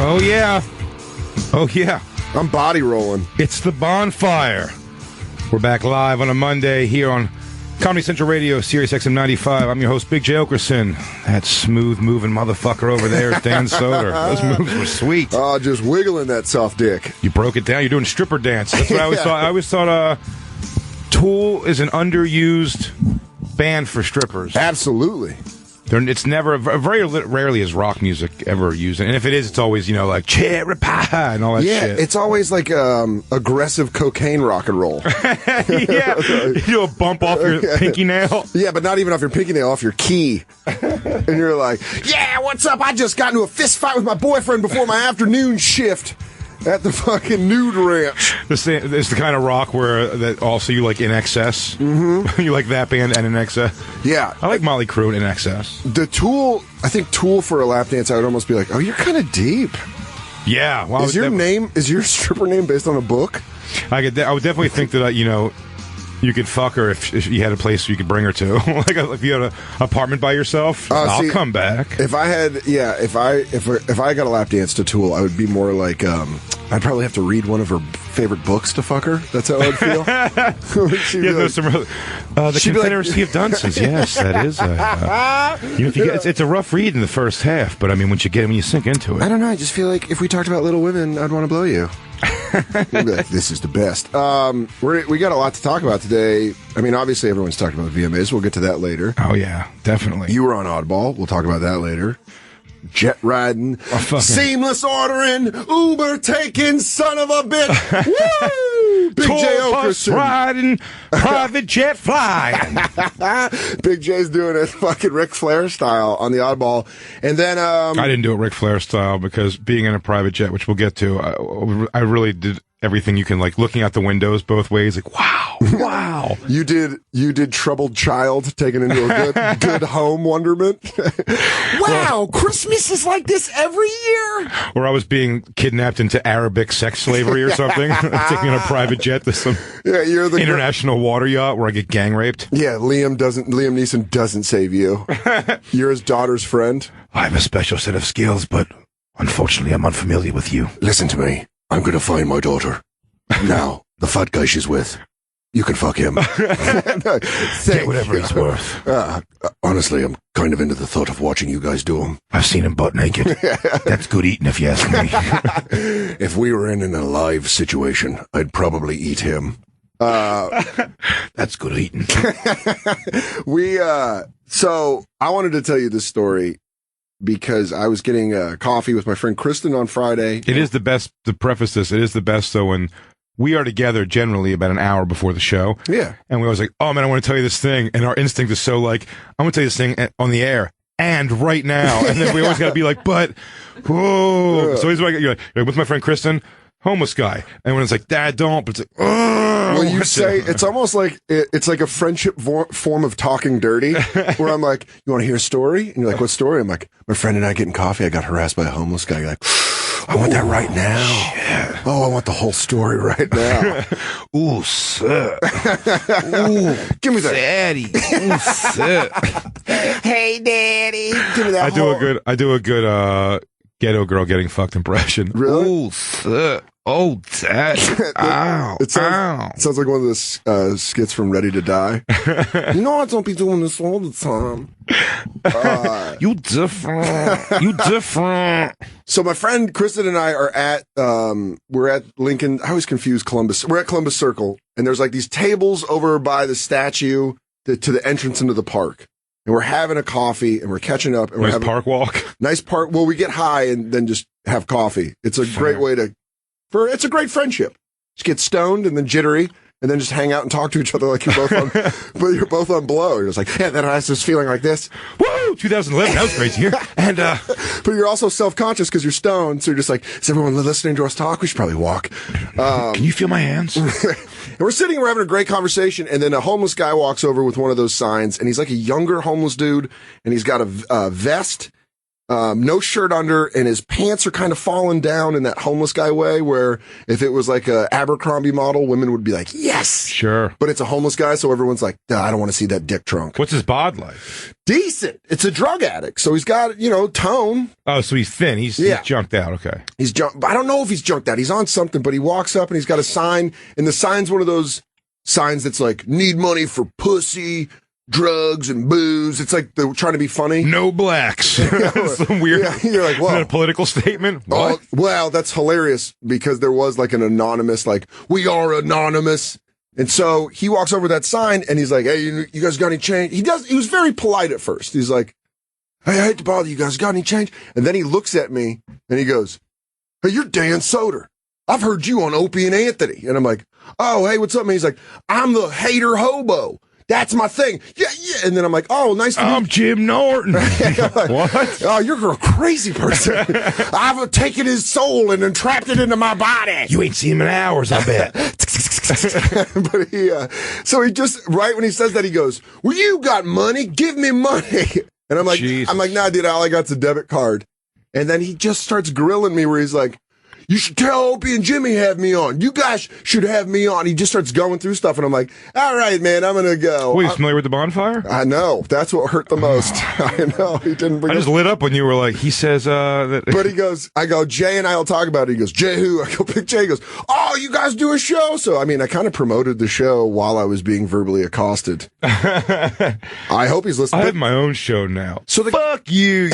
Oh, yeah. Oh, yeah. I'm body rolling. It's the Bonfire. We're back live on a Monday here on Comedy Central Radio, Sirius XM 95. I'm your host, Big J. Oakerson. That smooth-moving motherfucker over there is Dan Soder. Those moves were sweet. Oh, just wiggling that soft dick. You broke it down. You're doing stripper dance. That's what I always thought. I always thought Tool is an underused band for strippers. Absolutely. It's never, very rarely is rock music ever used. And if it is, it's always, like cherry pie and all that shit. Yeah, it's always like aggressive cocaine rock and roll. Yeah. You do a bump off your pinky nail. Yeah, but not even off your pinky nail, off your key. And you're like, yeah, what's up? I just got into a fist fight with my boyfriend before my afternoon shift at the fucking nude ranch. It's the kind of rock where that also you like In Excess. Mm-hmm. You like that band and In Excess. Yeah, I like Molly Crew and In Excess. The Tool, I think Tool for a lap dance, I would almost be like, oh, you're kind of deep. Yeah. Well, is your stripper name based on a book? I would definitely think that you could fuck her if you had a place you could bring her to. Like if you had an apartment by yourself, I'll come back. If I got a lap dance to Tool, I would be more like I'd probably have to read one of her favorite books to fuck her. That's how I'd feel. The Confederacy of Dunces. Yes, that is. It's a rough read in the first half, but I mean, when you sink into it, I don't know. I just feel like if we talked about Little Women, I'd want to blow you. You'd be like, this is the best. We got a lot to talk about today. I mean, obviously, everyone's talking about VMAs. We'll get to that later. Oh yeah, definitely. You were on Oddball. We'll talk about that later. Jet riding, seamless ordering, Uber taking, son of a bitch. Woo! Big J Oakerson riding, private jet flying. Big J's doing it fucking Ric Flair style on the Oddball, and then I didn't do it Ric Flair style because being in a private jet, which we'll get to, I really did everything you can, like looking out the windows both ways, like wow. You did Troubled Child, taken into a good home wonderment. Wow, Christmas is like this every year. Or I was being kidnapped into Arabic sex slavery or something, taking on a private jet to some you're the international water yacht where I get gang raped. Yeah, Liam Neeson doesn't save you. You're his daughter's friend. I have a special set of skills, but unfortunately I'm unfamiliar with you. Listen to me. I'm going to find my daughter. Now, the fat guy she's with, you can fuck him. Get whatever he's worth. Honestly, I'm kind of into the thought of watching you guys do him. I've seen him butt naked. That's good eating if you ask me. If we were in an alive situation, I'd probably eat him. That's good eating. So I wanted to tell you this story because I was getting coffee with my friend Kristen on Friday. It is the best, to preface this, it is the best, though, when we are together generally about an hour before the show. Yeah. And we always like, oh, man, I want to tell you this thing. And our instinct is so like, I'm going to tell you this thing on the air and right now. And then we always got to be like, but, whoa. So he's like, you're like, with my friend Kristen, homeless guy. And when it's like, Dad, don't. But it's like, oh. Well, you say, it's almost like, it's like a friendship form of talking dirty, where I'm like, you want to hear a story? And you're like, what story? I'm like, my friend and I getting coffee. I got harassed by a homeless guy. You're like, I want that right now. Shit. Oh, I want the whole story right now. Ooh, sir. Ooh, give me that. Daddy. Ooh, sir. Hey, Daddy. Give me that. I do a good ghetto girl getting fucked impression. Really? Ooh, sir. Oh, Dad. Ow. It sounds like one of the skits from Ready to Die. You know I don't be doing this all the time. You different. You different. So my friend Kristen and I are at we're at Lincoln. I always confuse Columbus. We're at Columbus Circle, and there's like these tables over by the statue to the entrance into the park. And we're having a coffee, and we're catching up. And we're having park walk. Nice park. Well, we get high and then just have coffee. It's a great way it's a great friendship. Just get stoned and then jittery, and then just hang out and talk to each other like you're both on, but you're both on blow. You're just like, yeah, then I was just feeling like this. Woo! 2011, that was great to hear. And but you're also self-conscious because you're stoned, so you're just like, is everyone listening to us talk? We should probably walk. Can you feel my hands? And we're sitting, we're having a great conversation, and then a homeless guy walks over with one of those signs, and he's like a younger homeless dude, and he's got a vest no shirt under, and his pants are kind of falling down in that homeless guy way where if it was like a Abercrombie model, women would be like, yes! Sure. But it's a homeless guy, so everyone's like, I don't want to see that dick trunk. What's his bod like? Decent. It's a drug addict, so he's got, tone. Oh, so he's thin. He's junked out. Okay. I don't know if he's junked out. He's on something, but he walks up and he's got a sign, and the sign's one of those signs that's like, need money for pussy, drugs, and booze. It's like they're trying to be funny. No blacks. Some weird. Yeah, you're like, whoa. Is that a political statement? What? Oh, well, that's hilarious because there was like an anonymous, like, we are anonymous. And so he walks over that sign and he's like, hey, you guys got any change? He was very polite at first. He's like, hey, I hate to bother you guys. Got any change? And then he looks at me and he goes, hey, you're Dan Soder. I've heard you on Opie and Anthony. And I'm like, oh, hey, what's up, man? He's like, I'm the hater hobo. That's my thing. Yeah. And then I'm like, oh, nice to meet you. I'm Jim Norton. Like, what? Oh, you're a crazy person. I've taken his soul and entrapped it into my body. You ain't seen him in hours, I bet. But so he just, right when he says that, he goes, well, you got money. Give me money. And I'm like, Jesus. Nah, dude, all I got's a debit card. And then he just starts grilling me where he's like, you should tell Opie and Jimmy have me on. You guys should have me on. He just starts going through stuff, and I'm like, all right, man, I'm going to go. Wait, you familiar with the Bonfire? I know. That's what hurt the most. I know. He didn't bring I just lit up when you were like, he says that. But he goes, I go, Jay and I will talk about it. He goes, Jay who? I go, pick Jay. He goes, oh, you guys do a show? So, I mean, I kind of promoted the show while I was being verbally accosted. I hope he's listening. I have my own show now. So fuck you,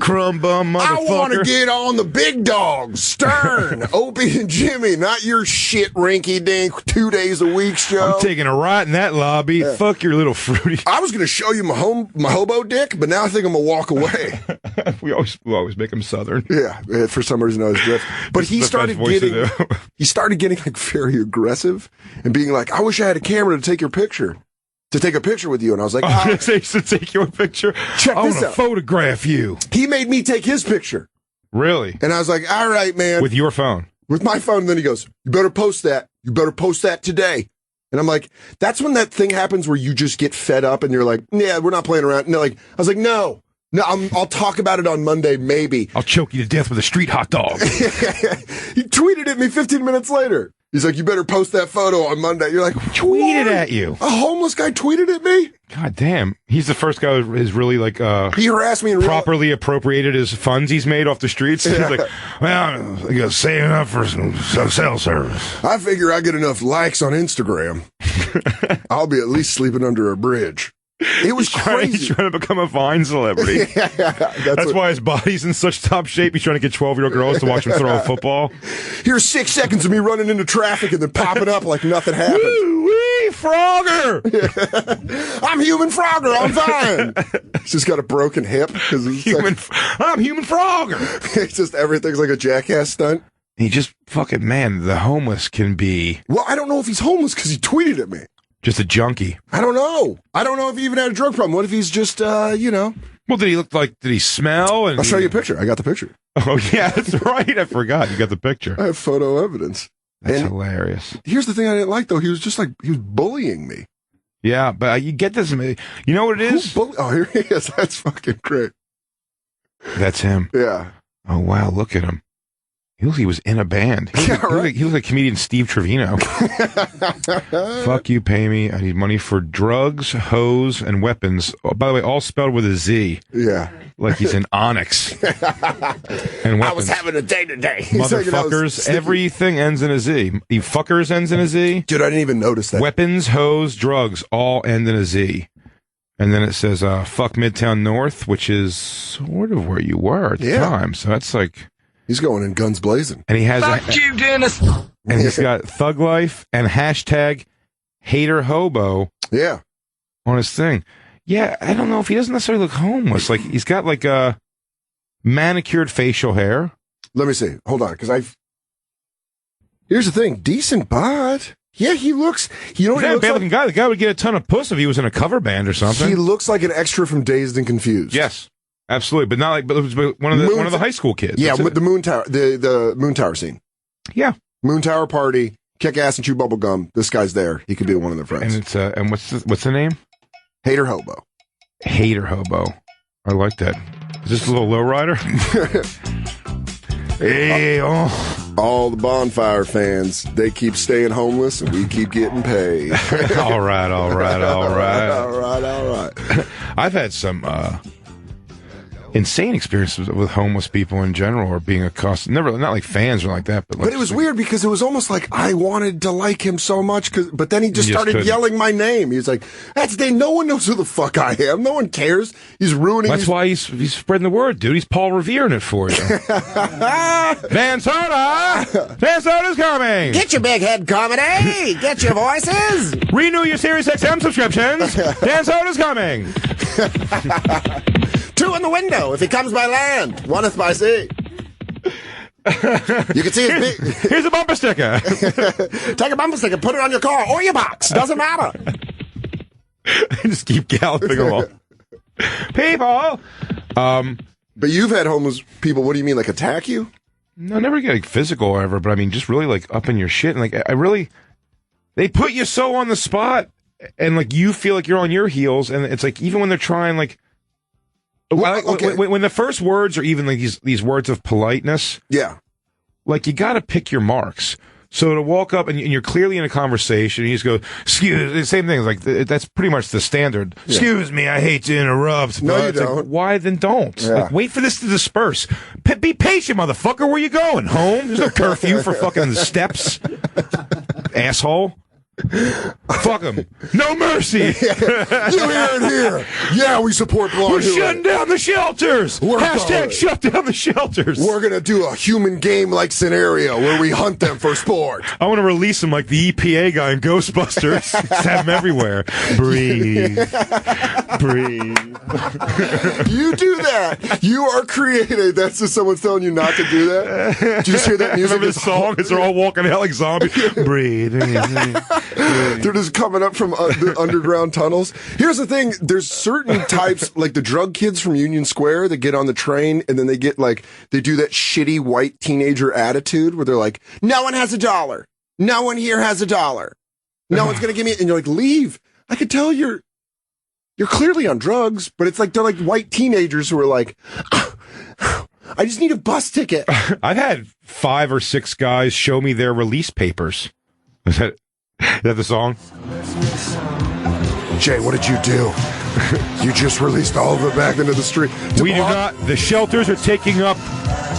crumb bum motherfucker. I want to get on the big dogs, Stern, Opie and Jimmy, not your shit rinky-dink 2 days a week show. I'm taking a ride in that lobby. Yeah. Fuck your little fruity. I was going to show you my hobo dick, but now I think I'm going to walk away. we always make him Southern. Yeah, for some reason I was drift. But he started getting like very aggressive and being like, I wish I had a camera to take your picture. To take a picture with you. And I was like, to take your picture? Check this out. I want to photograph you. He made me take his picture. Really? And I was like, all right, man. With your phone? With my phone. And then he goes, you better post that. You better post that today. And I'm like, that's when that thing happens where you just get fed up and you're like, yeah, we're not playing around. No, I was like, no, I'll talk about it on Monday, maybe. I'll choke you to death with a street hot dog. He tweeted at me 15 minutes later. He's like, you better post that photo on Monday. You're like, tweeted at you. A homeless guy tweeted at me? God damn. He's the first guy who is really like, he harassed me in properly appropriated his funds he's made off the streets. Yeah. He's like, well, I got saving up for some cell service. I figure I get enough likes on Instagram. I'll be at least sleeping under a bridge. It was crazy. He's trying to become a Vine celebrity. That's why his body's in such top shape. He's trying to get 12-year-old girls to watch him throw a football. Here's 6 seconds of me running into traffic and then popping up like nothing happened. Woo-wee, Frogger! I'm Human Frogger on Vine. He's just got a broken hip. I'm Human Frogger. It's just everything's like a jackass stunt. He just fucking, man, the homeless can be... Well, I don't know if he's homeless because he tweeted at me. Just a junkie. I don't know. I don't know if he even had a drug problem. What if he's just, Well, did he look like, did he smell? I'll show you a picture. I got the picture. Oh, yeah, that's right. I forgot. You got the picture. I have photo evidence. That's hilarious. Here's the thing I didn't like, though. He was just like, he was bullying me. Yeah, but you get this. You know what it is? Oh, here he is. That's fucking great. That's him. Yeah. Oh, wow. Look at him. He was in a band. He was like comedian Steve Trevino. Fuck you, pay me. I need money for drugs, hoes, and weapons. Oh, by the way, all spelled with a Z. Yeah. Like he's in Onyx. And I was having a day today. Motherfuckers. Everything ends in a Z. Fuckers ends in a Z. Dude, I didn't even notice that. Weapons, hoes, drugs, all end in a Z. And then it says, fuck Midtown North, which is sort of where you were at the time. So that's like... He's going in guns blazing. And he has Fuck you, Dennis. And he's got Thug Life and hashtag hater hobo on his thing. Yeah, I don't know if he doesn't necessarily look homeless. Like he's got like a manicured facial hair. Let me see. Hold on, because here's the thing. Decent bod. Yeah, he looks. You know what he looks bad looking guy. The guy would get a ton of puss if he was in a cover band or something. He looks like an extra from Dazed and Confused. Yes. Absolutely, but not like, but it was one of the high school kids. Yeah, with the Moon Tower, the Moon Tower scene. Yeah, Moon Tower party, kick ass and chew bubble gum. This guy's there. He could be one of their friends. And it's and what's the name? Hater hobo. Hater hobo. I like that. Is this a little lowrider? Hey, all the Bonfire fans, they keep staying homeless and we keep getting paid. all right. All right. I've had some insane experiences with homeless people in general, or being accosted. Not like fans or like that, but it was weird because it was almost like I wanted to like him so much, but then he just started yelling my name. He was like, no one knows who the fuck I am. No one cares. He's ruining. That's why he's spreading the word, dude. He's Paul Revering it for you. Van Soda's coming. Get your big head comedy. Get your voices. Renew your Sirius XM subscriptions. Van Soda's coming. 2 in the window if he comes by land, 1 if by sea. You can see his big. Here's a bumper sticker. Take a bumper sticker, put it on your car or your box. Doesn't matter. Just keep galloping along. People. But you've had homeless people. What do you mean, like attack you? No, never getting physical or ever. But I mean, just really like up in your shit. And like, they put you so on the spot, and like you feel like you're on your heels, and it's like even when they're trying like. When the first words are even like these words of politeness, like you got to pick your marks. So to walk up and you're clearly in a conversation, and you just go, "Excuse," the same thing. Like that's pretty much the standard. Yeah. Excuse me, I hate to interrupt. No, you don't. Like, why then don't? Yeah. Like, wait for this to disperse. Be patient, motherfucker. Where you going? Home? There's no curfew for fucking the steps, asshole. Fuck them. No mercy. You hear it here. Yeah, we support Blonde. We're shutting down the shelters. Hashtag shut down the shelters. We're going to do a human game-like scenario where we hunt them for sport. I want to release them like the EPA guy in Ghostbusters. Just have them everywhere. Breathe. Breathe. You do that. You are creative. That's just someone telling you not to do that. Did you just hear that music? Remember the song? They're all walking out like zombies. Breathe. They're just coming up from the underground tunnels. Here's the thing. There's certain types, like the drug kids from Union Square that get on the train and then they get like, they do that shitty white teenager attitude where they're like, no one has $1. No one here has $1. No one's going to give me it. And you're like, leave. I could tell you're clearly on drugs, but it's like, they're like white teenagers who are like, I just need a bus ticket. I've had 5 or 6 guys show me their release papers. Is that the song? Jay, what did you do? You just released all of it back into the street. We do not. The shelters are taking up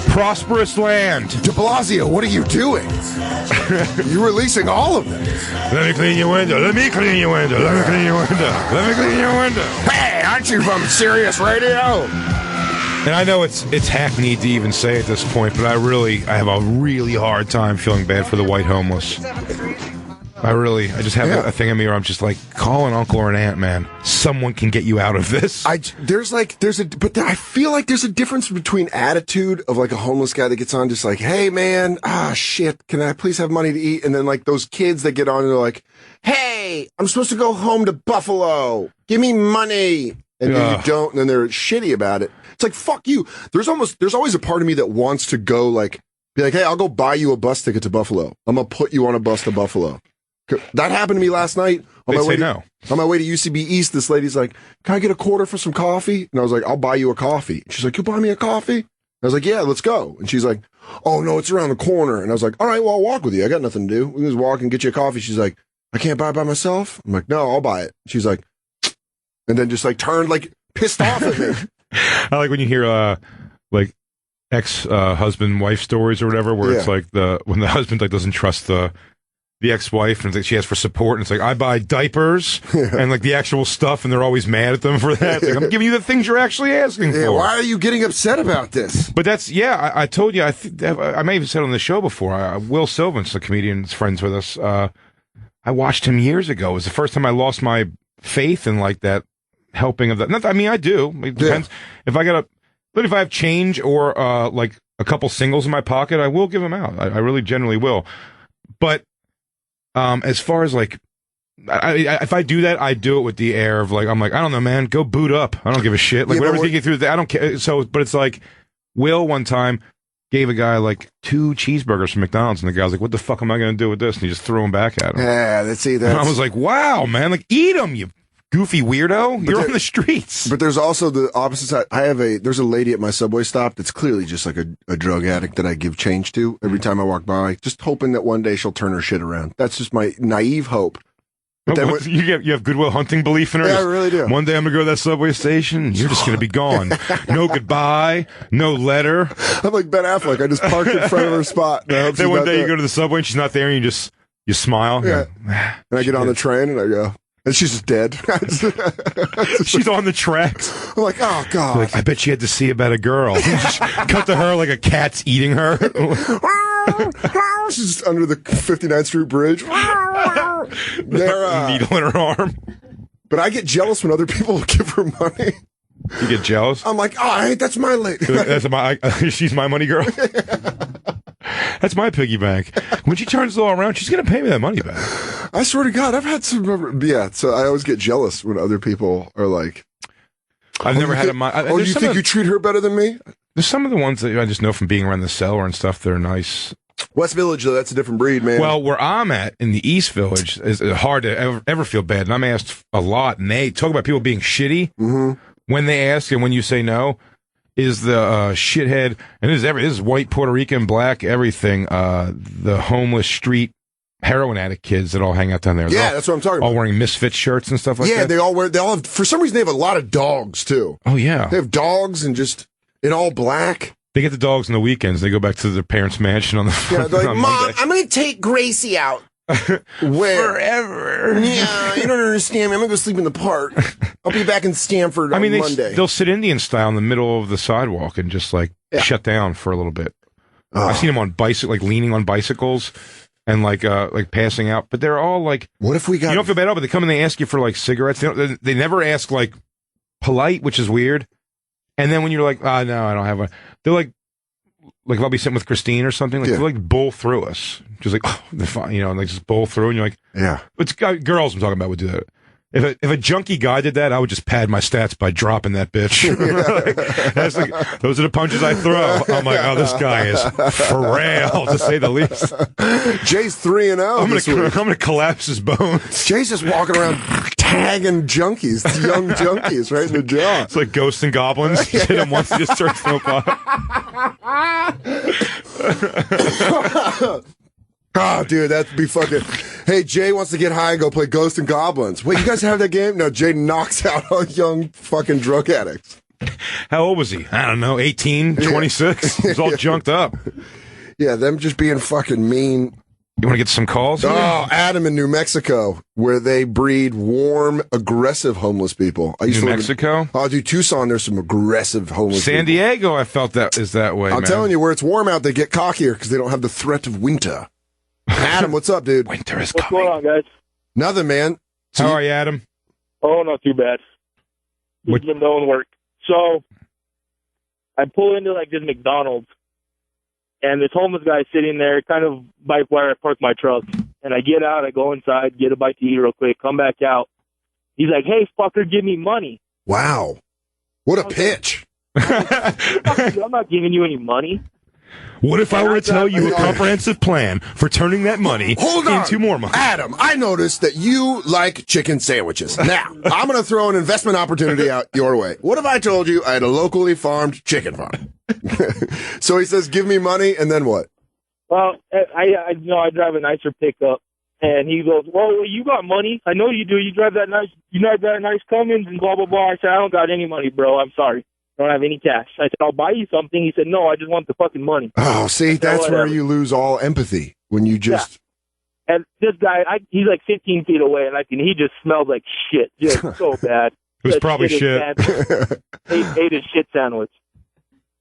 prosperous land. De Blasio, what are you doing? You're releasing all of it. Let me clean your window. Let me clean your window. Let me clean your window. Let me clean your window. Hey, aren't you from Sirius Radio? And I know it's hackneyed to even say at this point, but I have a really hard time feeling bad for the white homeless. I just have a thing in me where I'm just like, call an uncle or an aunt, man. Someone can get you out of this. But I feel like there's a difference between attitude of like a homeless guy that gets on just like, hey man, shit, can I please have money to eat? And then like those kids that get on and they're like, hey, I'm supposed to go home to Buffalo. Give me money. And then you don't, and then they're shitty about it. It's like, fuck you. There's always a part of me that wants to go like, be like, hey, I'll go buy you a bus ticket to Buffalo. I'm going to put you on a bus to Buffalo. That happened to me last night. On my way to UCB East, this lady's like, can I get a quarter for some coffee? And I was like, I'll buy you a coffee. She's like, you'll buy me a coffee? I was like, yeah, let's go. And she's like, oh, no, it's around the corner. And I was like, all right, well, I'll walk with you. I got nothing to do. We can just walk and get you a coffee. She's like, I can't buy it by myself? I'm like, no, I'll buy it. She's like, and then just like turned like pissed off at me. I like when you hear like ex-husband wife stories or whatever, where it's like when the husband like doesn't trust the ex-wife and it's like she asks for support and it's like, I buy diapers and like the actual stuff and they're always mad at them for that. It's like, I'm giving you the things you're actually asking for. Why are you getting upset about this? But that's, I told you, I may have even said on the show before, Will Sylvan's a comedian that's friends with us. I watched him years ago. It was the first time I lost my faith in like that helping of that. I mean, I do. It depends. If I have change or like a couple singles in my pocket, I will give them out. I really generally will. But as far as like, if I do that, I do it with the air of like, I'm like, I don't know, man, go boot up. I don't give a shit. Like whatever's getting you through that, I don't care. So, but it's like, Will one time gave a guy like 2 cheeseburgers from McDonald's, and the guy was like, what the fuck am I going to do with this? And he just threw them back at him. Yeah, that's either. And I was like, wow, man, like eat them, you goofy weirdo. You're on the streets. But there's also the opposite side. There's a lady at my subway stop that's clearly just like a drug addict that I give change to every time I walk by, just hoping that one day she'll turn her shit around. That's just my naive hope. But then you have Goodwill Hunting belief in her? Yeah, I really do. One day I'm going to go to that subway station, and you're just going to be gone. No goodbye, no letter. I'm like Ben Affleck. I just parked in front of her spot. Then one day you go to the subway, and she's not there, and you smile. Yeah. And I get on the train, and I go, and she's just dead. She's on the tracks. I'm like, oh, God. Like, I bet she had to see about a girl. Just cut to her like a cat's eating her. She's just under the 59th Street Bridge. Needle in her arm. But I get jealous when other people give her money. You get jealous? I'm like, oh, hey, that's my lady. She's my money girl. That's my piggy bank. When she turns it all around, she's going to pay me that money back. I swear to God, I've had some. Yeah, so I always get jealous when other people are like, I've never had a money. Oh, you think you treat her better than me? There's some of the ones that I just know from being around the cellar and stuff. They're nice. West Village, though, that's a different breed, man. Well, where I'm at in the East Village is hard to ever feel bad. And I'm asked a lot, and they talk about people being shitty. Mm-hmm. When they ask and when you say no, is the shithead, and this is white, Puerto Rican, black, everything, the homeless street heroin addict kids that all hang out down there. Yeah, that's what I'm talking about. All wearing Misfit shirts and stuff like that. Yeah, they all have, for some reason, they have a lot of dogs, too. Oh, yeah. They have dogs and just in all black. They get the dogs on the weekends. They go back to their parents' mansion on the they're like, Mom, I'm going to take Gracie out. Where? Forever. Yeah, you don't understand me. I'm going to go sleep in the park. I'll be back in Stanford on Monday. They'll sit Indian style in the middle of the sidewalk and just shut down for a little bit. Oh. I've seen them on leaning on bicycles and like passing out. But they're all like, what if we got? You don't feel bad, but they come and they ask you for like cigarettes. They never ask like polite, which is weird. And then when you're like, no, I don't have one. They're like if I'll be sitting with Christine or something, like they bowl through us, just like they're fine, and they just bowl through, and you're like, yeah. It's girls I'm talking about would do that. If a junkie guy did that, I would just pad my stats by dropping that bitch. Those are the punches I throw. I'm like, oh, this guy is frail to say the least. Jay's 3-0. I'm gonna collapse his bones. Jay's just walking around tagging junkies, young junkies, right in the jaw. It's like ghosts and goblins. Just hit him once, he just starts smoke pot. Oh, dude, that'd be fucking. Hey, Jay wants to get high and go play Ghosts and Goblins. Wait, you guys have that game? No, Jay knocks out all young fucking drug addicts. How old was he? I don't know, 18, 26? He's all junked up. Yeah, them just being fucking mean. You want to get some calls? Oh, Adam in New Mexico, where they breed warm, aggressive homeless people. New Mexico? Dude, Tucson, there's some aggressive homeless people. San Diego, I felt that is that way, I'm telling you, where it's warm out, they get cockier because they don't have the threat of winter. Adam, what's up, dude? Winter is What's coming. going on, guys? Nothing, man. How are you, Adam? Oh, not too bad. Just been doing work. So, I pull into like this McDonald's, and this homeless guy sitting there, kind of by where I park my truck. And I get out, I go inside, get a bite to eat real quick, come back out. He's like, "Hey, fucker, give me money." Wow, what a pitch! I'm not giving you any money. What if I were to tell you a comprehensive plan for turning that money into more money? Adam, I noticed that you like chicken sandwiches. Now, I'm going to throw an investment opportunity out your way. What if I told you I had a locally farmed chicken farm? So he says, give me money, and then what? Well, I drive a nicer pickup, and he goes, "Well, you got money. I know you do. You drive that nice Cummins and blah, blah, blah." I said, "I don't got any money, bro. I'm sorry. I don't have any cash." I said, "I'll buy you something." He said, "No, I just want the fucking money." Oh, see, that's where you lose all empathy when you just. Yeah. And this guy, he's like 15 feet away, and he just smelled like shit, just so bad. It was probably shit. Ate his shit sandwich.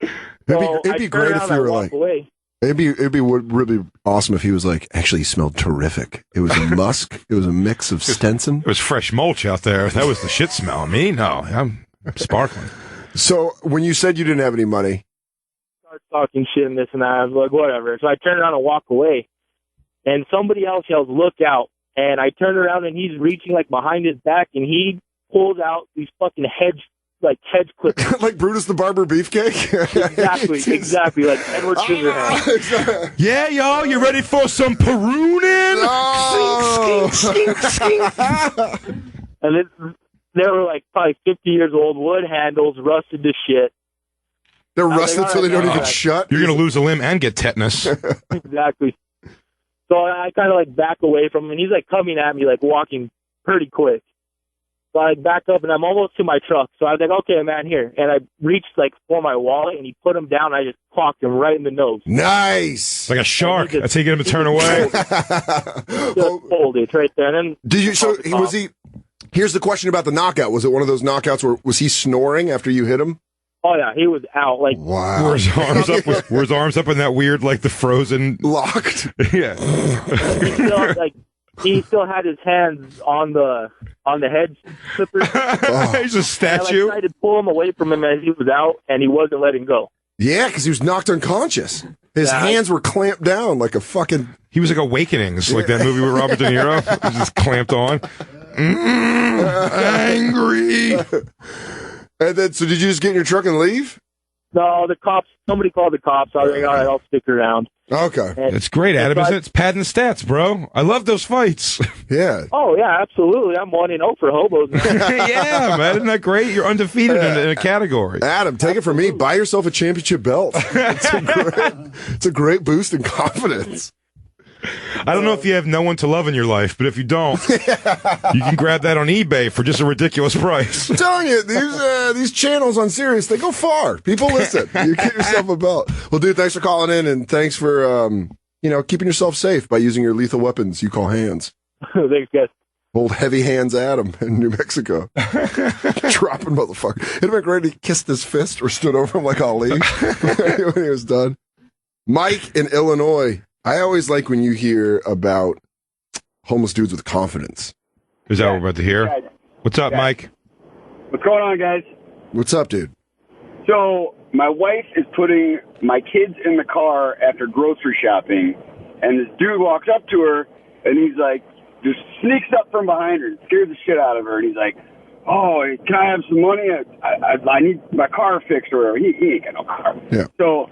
It'd be great if you were like. Away. It'd be really awesome if he was like, actually, he smelled terrific. It was a musk. It was a mix of Stenson. It was fresh mulch out there. That was the shit smell. Me? No, I'm sparkling. So when you said you didn't have any money, started talking shit and this and that, I was like, whatever. So I turned around and walk away, and somebody else yells, "Look out!" And I turn around and he's reaching like behind his back, and he pulls out these fucking hedge clippers, like Brutus the Barber Beefcake. exactly, like Edward Scissorhands. Yeah, y'all, you ready for some Perunin? Oh. And They were like probably 50 years old, wood handles, rusted to shit. They're rusted so they don't even shut. You're going to lose a limb and get tetanus. Exactly. So I kind of like back away from him, and he's like coming at me, like walking pretty quick. So I back up, and I'm almost to my truck. So I was like, okay, man, here. And I reached like for my wallet, and he put him down. And I just clocked him right in the nose. Nice. Like a shark. That's how you get him to turn away. Just pulled it right there. And then Did you? So was he? Here's the question about the knockout. Was it one of those knockouts where was he snoring after you hit him? Oh yeah, he was out. Like Wow. Were his arms up? Were his arms up in that weird, like the frozen Locked. Yeah. he still had his hands on the head clippers. He's a statue. I tried to pull him away from him as he was out, and he wasn't letting go. Yeah, because he was knocked unconscious. His hands were clamped down like a fucking. He was like Awakenings, like that movie with Robert De Niro. He was just clamped on. Angry. And then, so did you just get in your truck and leave? No, the cops. Somebody called the cops. I was like, all right, I'll stick around. Okay. That's great, Adam. Isn't it? It's padding stats, bro. I love those fights. Yeah. Oh yeah, absolutely. I'm 1-0 for hobos. Yeah, man. Isn't that great? You're undefeated in a category. Adam, take it from me. Buy yourself a championship belt. It's a great boost in confidence. I don't know if you have no one to love in your life, but if you don't, you can grab that on eBay for just a ridiculous price. I'm telling you, these channels on Sirius, they go far. People listen. You get yourself a belt. Well, dude, thanks for calling in, and thanks for keeping yourself safe by using your lethal weapons you call hands. Thanks, guys. Old heavy hands Adam in New Mexico. Dropping motherfucker. It'd have been great if he kissed his fist or stood over him like Ali when he was done. Mike in Illinois. I always like when you hear about homeless dudes with confidence. Is that what we're about to hear? What's up, Mike? What's going on, guys? What's up, dude? So, my wife is putting my kids in the car after grocery shopping, and this dude walks up to her, and he's like, just sneaks up from behind her and scares the shit out of her, and he's like, oh, can I have some money? I need my car fixed or whatever. He ain't got no car. Yeah. So,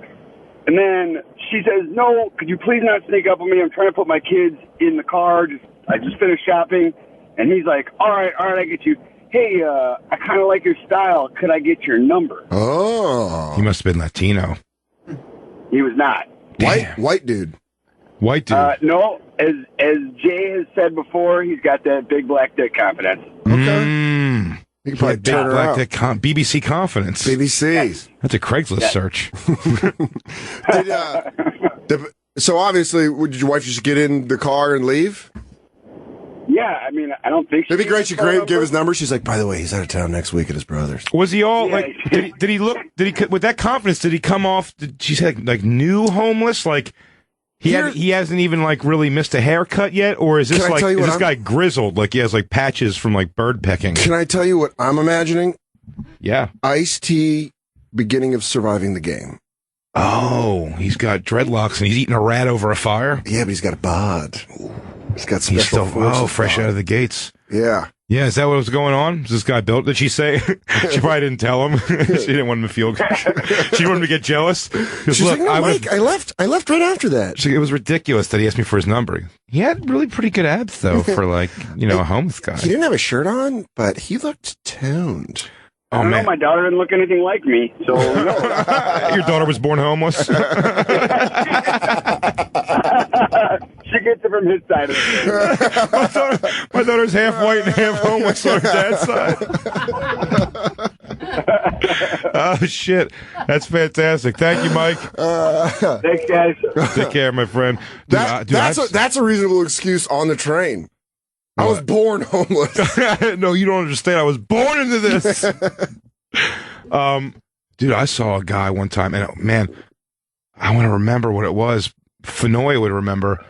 and then she says, no, could you please not sneak up on me? I'm trying to put my kids in the car. I just finished shopping. And he's like, all right, I get you. Hey, I kind of like your style. Could I get your number? Oh. He must have been Latino. He was not. White dude. White dude. No, as Jay has said before, he's got that big black dick confidence. Okay. You can probably turn her out. BBC Confidence. BBC. Yes. That's a Craigslist search. So obviously, did your wife just get in the car and leave? Yeah, I mean, I don't think It'd be great. She could give his number. She's like, by the way, he's out of town next week at his brother's. Was he all like? Did he look? Did he with that confidence? Did he come off? Did she say like new homeless? Like he hasn't even like really missed a haircut yet, or is this like is this guy grizzled? Like he has like patches from like bird pecking. Can I tell you what I'm imagining? Yeah, Ice-T, beginning of Surviving the Game. Oh, he's got dreadlocks and he's eating a rat over a fire. Yeah, but he's got a bod. He's got special forces. Fresh out of the gates. Yeah. Yeah, is that what was going on? Is this guy built? Did she say? She probably didn't tell him. She didn't want him to feel. She wanted him to get jealous. She's like, no, Mike, I left right after that. It was ridiculous that he asked me for his number. He had really pretty good abs, though, for like a homeless guy. He didn't have a shirt on, but he looked toned. I don't know, my daughter didn't look anything like me, so no. Your daughter was born homeless? She gets it from his side of it. My daughter's half white and half homeless on her dad's side. Oh, shit. That's fantastic. Thank you, Mike. Thanks, guys. Take care, my friend. That's a reasonable excuse on the train. I was born homeless. No, you don't understand. I was born into this. Dude, I saw a guy one time, and man, I want to remember what it was. Fenoya would remember.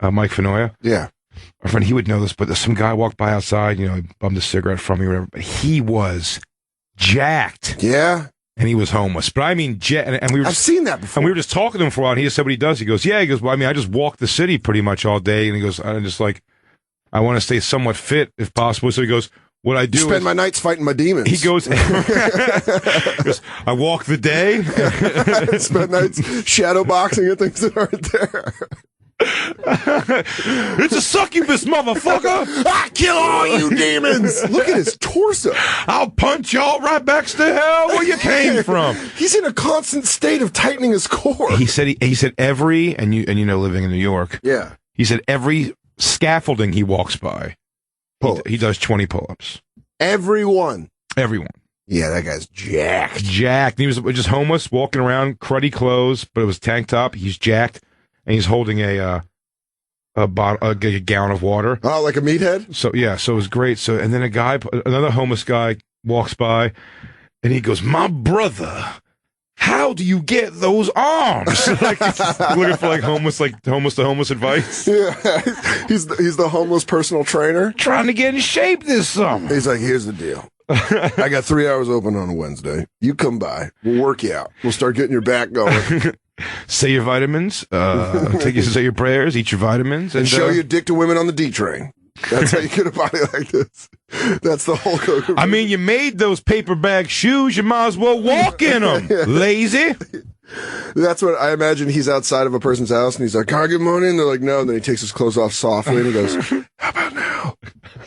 Mike Fenoya. Yeah. Our friend, he would know this, but some guy walked by outside, he bummed a cigarette from me or whatever, but he was jacked. Yeah. And he was homeless. But I mean, and we were I've seen that before. And we were just talking to him for a while, and he just said what he does. He goes, yeah, well, I mean, I just walk the city pretty much all day, and he goes, I'm just like, I want to stay somewhat fit if possible. So he goes, what I do spend my nights fighting my demons. He goes, I walk the day. Spend nights shadow boxing at things that aren't there. It's a succubus, motherfucker. I kill all you demons. Look at his torso. I'll punch y'all right back to hell where you came from. He's in a constant state of tightening his core. He said every, and you know, living in New York. Yeah. He said every scaffolding he walks by, he does 20 pull-ups. Everyone. Yeah, that guy's jacked. Jacked. He was just homeless, walking around, cruddy clothes, but it was tank top. He's jacked, and he's holding a gallon of water. Oh, like a meathead? So yeah, so it was great. So and then another homeless guy walks by, and he goes, "My brother, how do you get those arms?" Like looking for homeless to homeless advice. Yeah, he's the homeless personal trainer. Trying to get in shape this summer. He's like, here's the deal. I got 3 hours open on a Wednesday. You come by. We'll work you out. We'll start getting your back going. Say your vitamins. Say your prayers. Eat your vitamins. And show your dick to women on the D train. That's how you get a body like this. That's the whole code. I mean, you made those paper bag shoes. You might as well walk in them. Lazy. That's what I imagine. He's outside of a person's house and he's like, "Can I get money?" And they're like, "No." And then he takes his clothes off softly and he goes, "How about now?"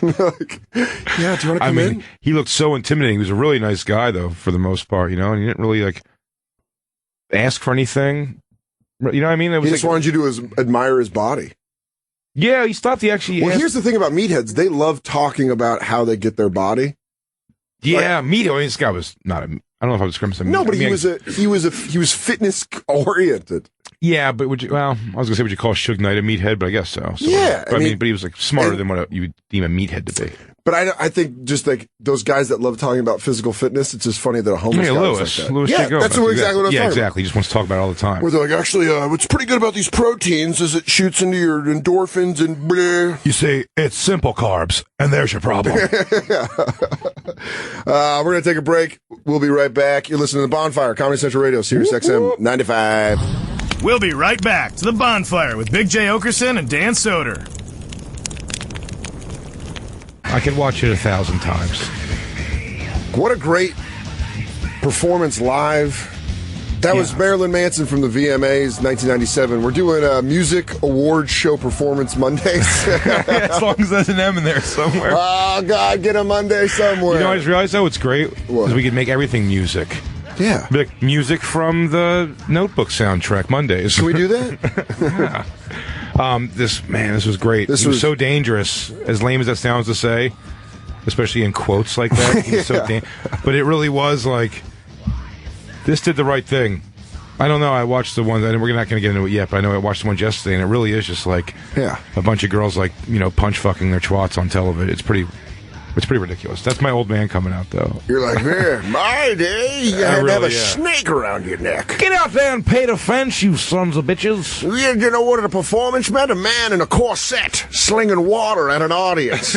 Like, yeah, do you want to come in? He looked so intimidating. He was a really nice guy, though, for the most part, you know, and he didn't really ask for anything. You know what I mean? He just wanted you to admire his body. Yeah, he stopped. He actually. Well, here's the thing about meatheads: they love talking about how they get their body. Yeah, meathead. I mean, this guy was not a. I don't know if I would describe him as a meathead. No, but he was fitness oriented. Yeah, but I was gonna say, would you call Suge Knight a meathead? But I guess so. Yeah, but but he was smarter than what you would deem a meathead to be. But I think just those guys that love talking about physical fitness, it's just funny that a homeless guy Lewis, like that. Lewis yeah, that's exactly what I was talking about. Yeah, exactly. He just wants to talk about it all the time. Where they're like, actually, what's pretty good about these proteins is it shoots into your endorphins and bleh. You see, it's simple carbs, and there's your problem. We're going to take a break. We'll be right back. You're listening to The Bonfire, Comedy Central Radio, Sirius XM 95. We'll be right back to The Bonfire with Big J. Oakerson and Dan Soder. I could watch it 1,000 times. What a great performance live. That was Marilyn Manson from the VMAs, 1997. We're doing a music awards show performance Mondays. As long as there's an M in there somewhere. Oh, God, get a Monday somewhere. You know, I just realized, though, it's great because we could make everything music. Yeah. Like music from the Notebook soundtrack Mondays. Can we do that? Yeah. This was great. This was so dangerous, as lame as that sounds to say, especially in quotes like that. He was so but it really was like, this did the right thing. I don't know. I watched the one, and we're not going to get into it yet, but I know I watched the one yesterday, and it really is just like a bunch of girls punch fucking their twats on television. It's pretty ridiculous. That's my old man coming out, though. You're like, man, my day, you had to have a snake around your neck. Get out there and pay the fence, you sons of bitches. You know what a performance meant? A man in a corset slinging water at an audience.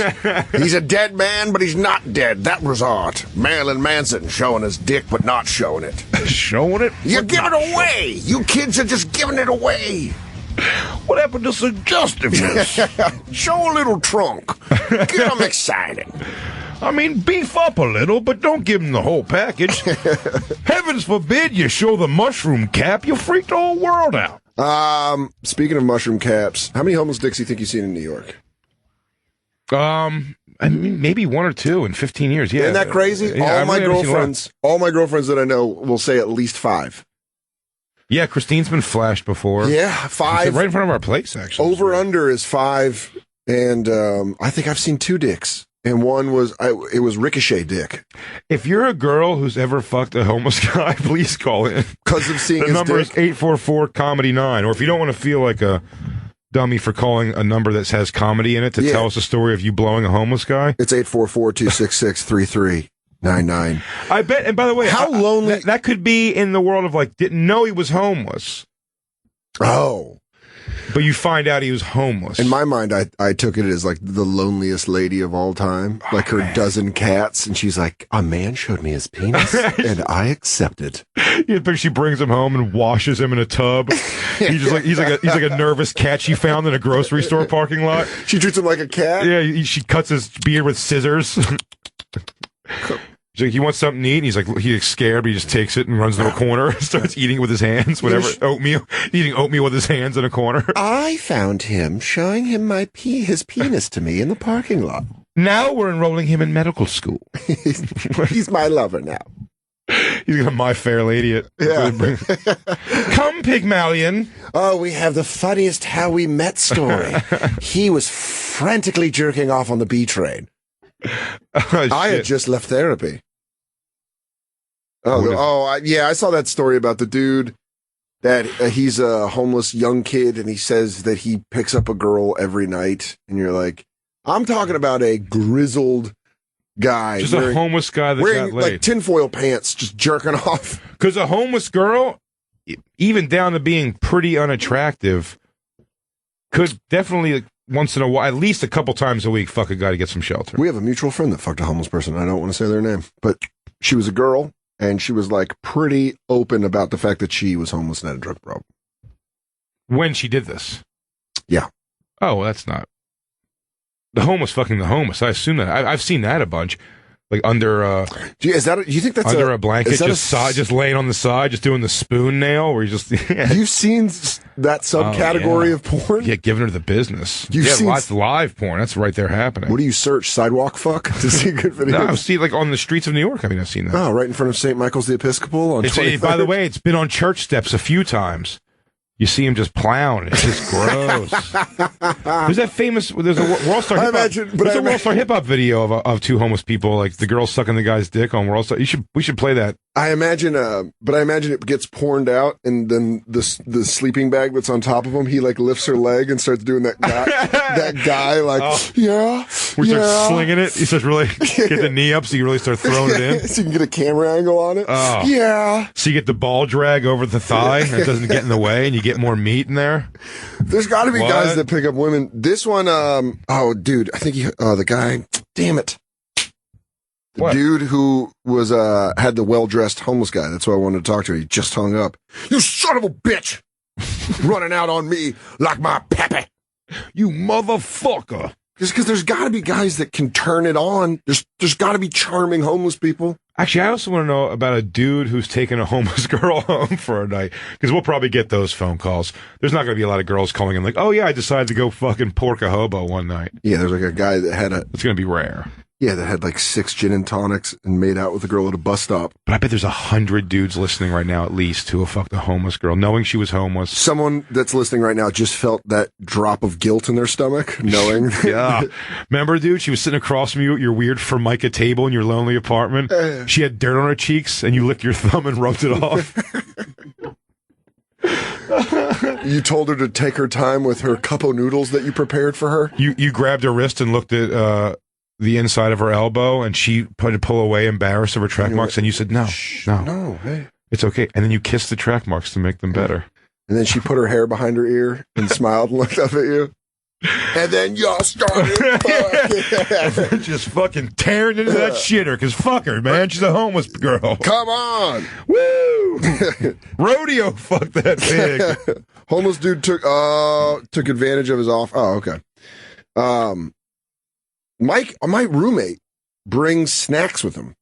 He's a dead man, but he's not dead. That was art. Marilyn Manson showing his dick, but not showing it. Showing it? You give it away. You kids are just giving it away. What happened to suggestiveness? Show a little trunk. Get them excited. I mean, beef up a little, but don't give them the whole package. Heavens forbid you show the mushroom cap. You freak the whole world out. Speaking of mushroom caps, how many homeless dicks do you think you've seen in New York? I mean, maybe one or two in 15 years. Yeah. Isn't that crazy? Yeah, all my girlfriends that I know will say at least 5. Yeah, Christine's been flashed before. Yeah, 5. Right in front of our place, actually. Over under is 5, and I think I've seen 2 dicks, and one was it was Ricochet dick. If you're a girl who's ever fucked a homeless guy, please call in. Because of seeing the his number dick? is 844-COMEDY-9, or if you don't want to feel like a dummy for calling a number that has comedy in it to tell us a story of you blowing a homeless guy, it's 844-266-3399. I bet. And by the way, how lonely that could be in the world of didn't know he was homeless. Oh, but you find out he was homeless. In my mind, I took it as the loneliest lady of all time, like her dozen cats, and she's like, a man showed me his penis, and I accepted. Yeah, but she brings him home and washes him in a tub. He's like a nervous cat she found in a grocery store parking lot. She treats him like a cat. Yeah, she cuts his beard with scissors. He's like, he wants something to eat, and he's scared, but he just takes it and runs to a corner and starts eating it with his hands, whatever, eating oatmeal with his hands in a corner. I found him showing him his penis to me in the parking lot. Now we're enrolling him in medical school. He's my lover now. He's gonna My Fair Lady it. Yeah. Come, Pygmalion. Oh, we have the funniest how we met story. He was frantically jerking off on the B train. I had just left therapy. I saw that story about the dude that he's a homeless young kid, and he says that he picks up a girl every night, and you're like, I'm talking about a grizzled guy. Just a homeless guy that wearing got laid. like tinfoil pants, just jerking off. Because a homeless girl, even down to being pretty unattractive, could definitely once in a while, at least a couple times a week, fuck a guy to get some shelter. We have a mutual friend that fucked a homeless person. I don't want to say their name, but she was a girl, and she was like pretty open about the fact that she was homeless and had a drug problem. When she did this? Yeah. Oh, well, that's not. The homeless fucking the homeless. I assume that. I've seen that a bunch. Like under do you think that's under a blanket, just laying on the side, just doing the spoon nail, where you just You've seen that subcategory of porn? Yeah, giving her the business. You've seen lots of live porn. That's right there happening. What do you search? Sidewalk fuck to see good videos? No, I've seen like on the streets of New York. I mean, I've seen that. Oh, right in front of St. Michael's the Episcopal. By the way, it's been on church steps a few times. You see him just plowing. It's just gross. There's that famous. There's a World Star Hip Hop. There's a World Star Hip Hop video of two homeless people, like the girl sucking the guy's dick on World Star. We should play that. I imagine it gets porned out, and then the sleeping bag that's on top of him, he like lifts her leg and starts doing that guy yeah. We start slinging it. He starts really get the knee up, so you really start throwing it in. So you can get a camera angle on it. Oh. Yeah. So you get the ball drag over the thigh, and it doesn't get in the way, and you get more meat in there. There's got to be guys that pick up women. This one, dude, I think the guy. Damn it. The dude who was had the well-dressed homeless guy. That's who I wanted to talk to. He just hung up. You son of a bitch! Running out on me like my pepe. You motherfucker. Just because there's got to be guys that can turn it on. There's got to be charming homeless people. Actually, I also want to know about a dude who's taking a homeless girl home for a night, because we'll probably get those phone calls. There's not going to be a lot of girls calling in like, oh yeah, I decided to go fucking pork a hobo one night. Yeah, there's like a guy that had It's going to be rare. Yeah, that had like 6 gin and tonics and made out with a girl at a bus stop. But I bet there's 100 dudes listening right now, at least, who have fucked a homeless girl, knowing she was homeless. Someone that's listening right now just felt that drop of guilt in their stomach, knowing. Yeah. Remember, dude, she was sitting across from you at your weird Formica table in your lonely apartment. She had dirt on her cheeks, and you licked your thumb and rubbed it off. You told her to take her time with her cup of noodles that you prepared for her? You grabbed her wrist and looked at the inside of her elbow, and she tried to pull away, embarrassed of her track marks, and you said, no, hey. It's okay. And then you kissed the track marks to make them better. And then she put her hair behind her ear and smiled and looked up at you. And then y'all started fucking. Just fucking tearing into that shitter, because fuck her, man. She's a homeless girl. Come on. Woo! Rodeo fuck that pig. Homeless dude took advantage of his off. Oh, okay. My roommate brings snacks with him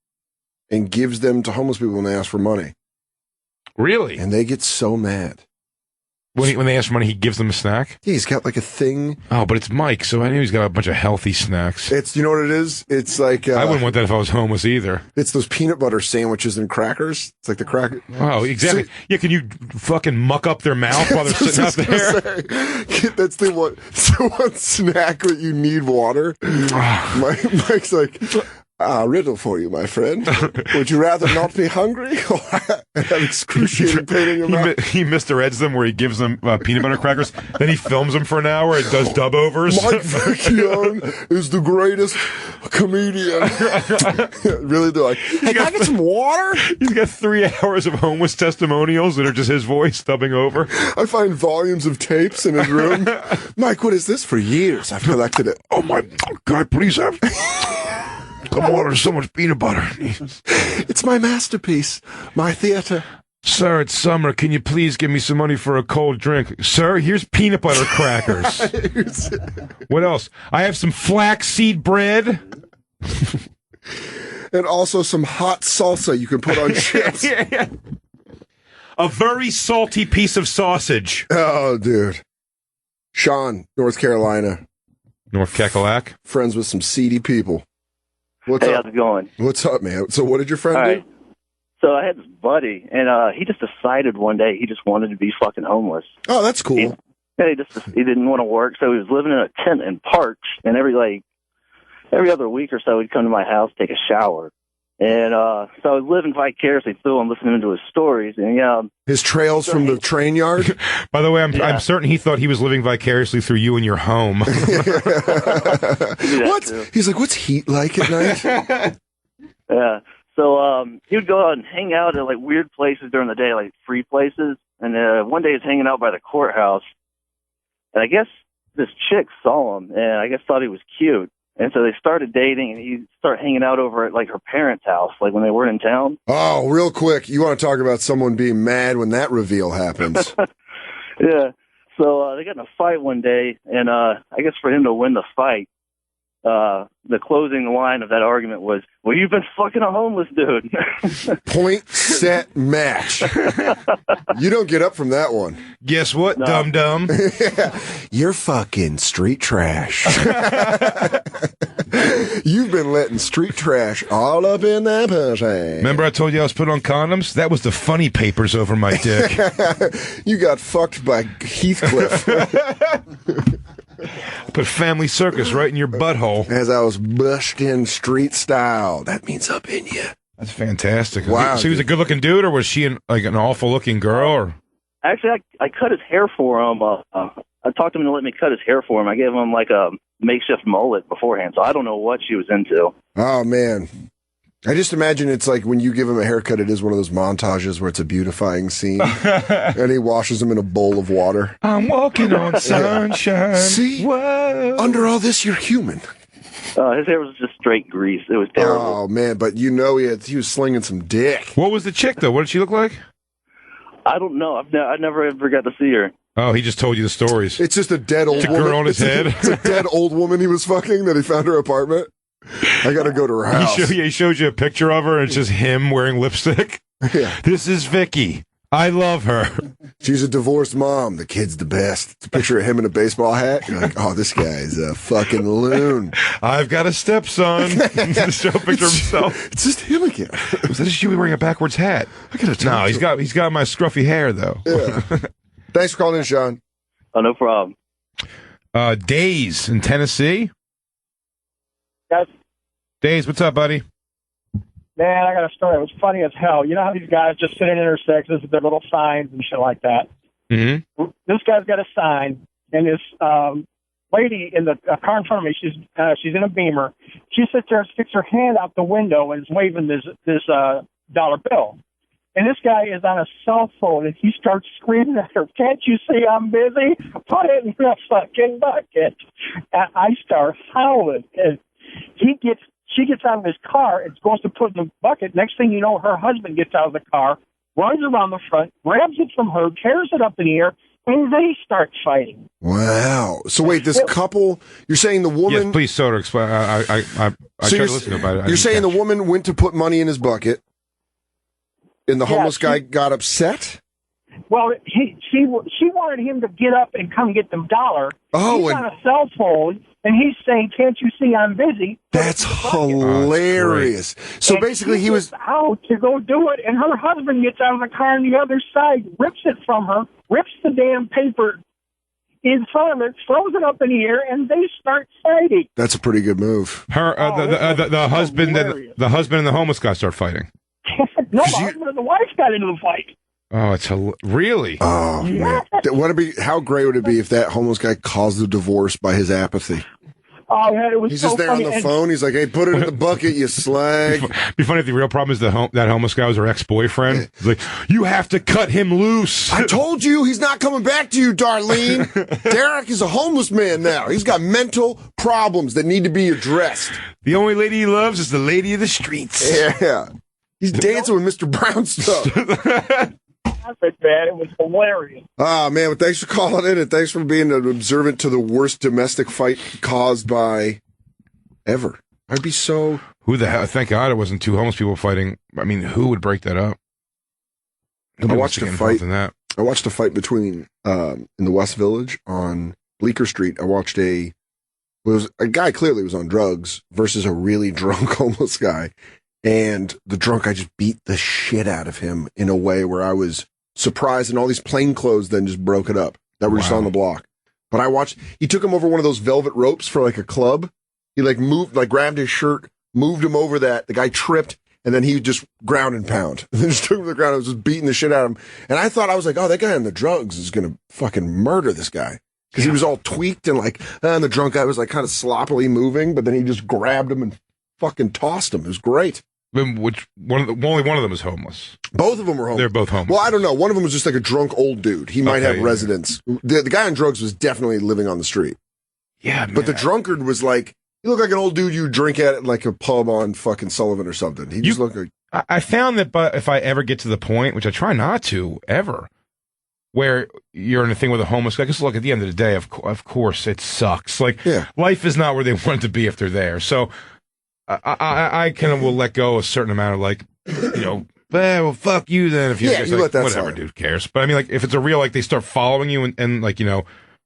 and gives them to homeless people when they ask for money. Really? And they get so mad. When they ask for money, he gives them a snack? Yeah, he's got like a thing. Oh, but it's Mike, so I knew he's got a bunch of healthy snacks. You know what it is? It's like... I wouldn't want that if I was homeless either. It's those peanut butter sandwiches and crackers. It's like the cracker... Oh, exactly. Yeah, can you fucking muck up their mouth while they're sitting out there? That's the one snack that you need water. Mike's like... riddle for you, my friend. Would you rather not be hungry or have excruciating pain in your mouth? He Mr. Eds them where he gives them peanut butter crackers. Then he films them for an hour and does dub-overs. Mike Vecchione is the greatest comedian. Really, they're like, hey, can I get some water? He's got 3 hours of homeless testimonials that are just his voice dubbing over. I find volumes of tapes in his room. Mike, what is this? For years I've collected it. Oh my God, please have... Come on, there's so much peanut butter. It's my masterpiece, my theater. Sir, it's summer. Can you please give me some money for a cold drink? Sir, here's peanut butter crackers. What else? I have some flaxseed bread. And also some hot salsa you can put on chips. Yeah. A very salty piece of sausage. Oh, dude. Sean, North Carolina. North Cackalack. Friends with some seedy people. What's up? How's it going? What's up, man? So what did your friend do? So I had this buddy, and he just decided one day he just wanted to be fucking homeless. Oh, that's cool. He didn't want to work, so he was living in a tent in parks, and every other week or so he'd come to my house, take a shower. And so I was living vicariously through him, listening to his stories. And his trails from the train yard. By the way, I'm certain he thought he was living vicariously through you in your home. What? He's like, what's heat like at night? Yeah. So he would go out and hang out at like weird places during the day, like free places. And one day he was hanging out by the courthouse, and I guess this chick saw him, and I guess thought he was cute. And so they started dating, and he started hanging out over at, like, her parents' house, like, when they weren't in town. Oh, real quick. You want to talk about someone being mad when that reveal happens. Yeah. So they got in a fight one day, and I guess for him to win the fight, the closing line of that argument was, well, you've been fucking a homeless dude. Point, set, match. You don't get up from that one. Guess what, dum-dum? Yeah. You're fucking street trash. You've been letting street trash all up in that pussy. Remember I told you I was putting on condoms? That was the funny papers over my dick. You got fucked by Heathcliff. Put Family Circus right in your butthole. As I was bushed in street style. That means up in you. That's fantastic. Wow. So he was a good-looking dude, or was she an awful-looking girl? Or? Actually, I cut his hair for him. I talked to him to let me cut his hair for him. I gave him, like, a makeshift mullet beforehand, so I don't know what she was into. Oh, man. I just imagine it's like when you give him a haircut, it is one of those montages where it's a beautifying scene. And he washes him in a bowl of water. I'm walking on sunshine. See? Whoa. Under all this, you're human. His hair was just straight grease. It was terrible. Oh, man, but you know he was slinging some dick. What was the chick, though? What did she look like? I don't know. I never ever got to see her. Oh, he just told you the stories. It's just a dead old woman. It's a girl on his head. It's a dead old woman he was fucking that he found her apartment. I got to go to her house. He showed you a picture of her, and it's just him wearing lipstick. Yeah. This is Vicky. I love her. She's a divorced mom. The kid's the best. It's a picture of him in a baseball hat. You're like, oh, this guy's a fucking loon. I've got a stepson. Show a picture of himself. It's just him again. Was that you wearing a backwards hat? No, he's got my scruffy hair though. Yeah. Thanks for calling in, Sean. Oh, no problem. Days in Tennessee. Yes. Days, what's up, buddy? Man, I got a story. It was funny as hell. You know how these guys just sit in intersections with their little signs and shit like that? Mm-hmm. This guy's got a sign, and this lady in the car in front of me, she's in a Beamer. She sits there and sticks her hand out the window and is waving this dollar bill. And this guy is on a cell phone, and he starts screaming at her, "Can't you see I'm busy? Put it in the fucking bucket." And I start howling. And she gets out of his car and goes to put it in the bucket. Next thing you know, her husband gets out of the car, runs around the front, grabs it from her, tears it up in the air, and they start fighting. Wow. So wait, this couple, you're saying the woman... Yes, please, Soder, explain. I tried to listen to it. You're saying the woman went to put money in his bucket, and the homeless guy got upset? Well, she wanted him to get up and come get the dollar. Oh, he's on a cell phone, and he's saying, "Can't you see I'm busy?" That's hilarious. So basically, he was out to go do it, and her husband gets out of the car on the other side, rips it from her, rips the damn paper in front of it, throws it up in the air, and they start fighting. That's a pretty good move. The husband and the homeless guy start fighting. No, the husband and the wife got into the fight. Oh, it's really? Oh, man. How great would it be if that homeless guy caused the divorce by his apathy? Oh, man, it was He's so just there funny. on the phone. He's like, "Hey, put it in the bucket, you slag." Be funny if the real problem is that homeless guy was her ex-boyfriend. He's like, "You have to cut him loose." I told you he's not coming back to you, Darlene. Derek is a homeless man now. He's got mental problems that need to be addressed. The only lady he loves is the lady of the streets. Yeah. He's dancing with Mr. Brownstone. Man, it was hilarious. Ah, man, well, thanks for calling in, and thanks for being observant to the worst domestic fight caused by ever. I'd be so. Who the hell? Thank God it wasn't two homeless people fighting. I mean, who would break that up? I watched a fight. I watched a fight between in the West Village on Bleecker Street. I watched a guy clearly was on drugs versus a really drunk homeless guy, and the drunk guy just beat the shit out of him in a way where I was surprised, and all these plainclothes then just broke it up that were just on the block. But I watched. He took him over one of those velvet ropes for like a club. He like moved, like grabbed his shirt, moved him over that. The guy tripped. And then he just ground and pound. And then just took him to the ground and was just beating the shit out of him. And I thought, I was like, oh, that guy on the drugs is going to fucking murder this guy. Because he was all tweaked and like, and the drunk guy was like kind of sloppily moving, but then he just grabbed him and fucking tossed him. It was great. Which only one of them was homeless. Both of them were homeless. They're both homeless. Well, I don't know. One of them was just like a drunk old dude. He might have residence. The guy on drugs was definitely living on the street. Yeah, man. But the drunkard was like, he looked like an old dude you drink at like a pub on fucking Sullivan or something. He just looked like. I found that, but if I ever get to the point, which I try not to ever, where you're in a thing with a homeless guy, because look, at the end of the day, of course, it sucks. Like, life is not where they want it to be if they're there. So I kind of will let go a certain amount of like, well, fuck you then. If you let that whatever, slide. dude, cares. But I mean, like, if it's a real, like, they start following you and like,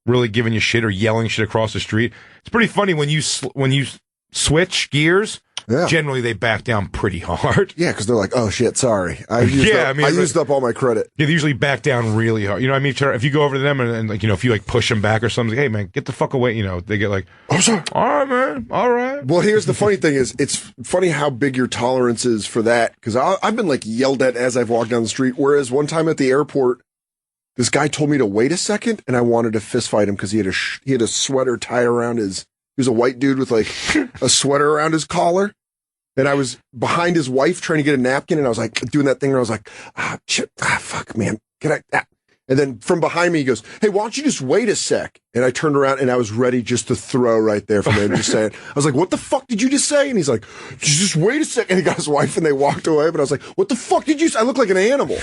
really giving you shit or yelling shit across the street. It's pretty funny when you switch gears. Yeah. Generally, they back down pretty hard. Yeah, because they're like, "Oh shit, sorry, I used up all my credit." Yeah, they usually back down really hard. You know what I mean? If you go over to them and like, if you like push them back or something, like, hey man, get the fuck away. They get like, "Oh, sorry." All right, man. All right. Well, here's the funny thing: is it's funny how big your tolerance is for that. Because I've been like yelled at as I've walked down the street. Whereas one time at the airport, this guy told me to wait a second, and I wanted to fist fight him because he had a sweater tie around his. He was a white dude with like a sweater around his collar, and I was behind his wife trying to get a napkin, and I was like doing that thing where I was like, shit, fuck, man, can I? And then from behind me, he goes, "Hey, why don't you just wait a sec?" And I turned around and I was ready just to throw right there from him, just saying, I was like, "What the fuck did you just say?" And he's like, "Just wait a sec." And he got his wife and they walked away. But I was like, "What the fuck did you say?" I look like an animal.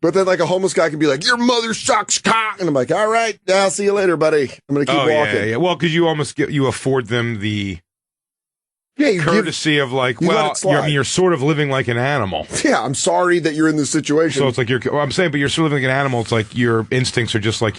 But then like a homeless guy can be like, "Your mother sucks cock." And I'm like, "All right, I'll see you later, buddy. I'm going to keep walking." Yeah. Well, because you afford them the courtesy of like, you're sort of living like an animal. Yeah, I'm sorry that you're in this situation. So it's like I'm saying, but you're sort of living like an animal. It's like your instincts are just like,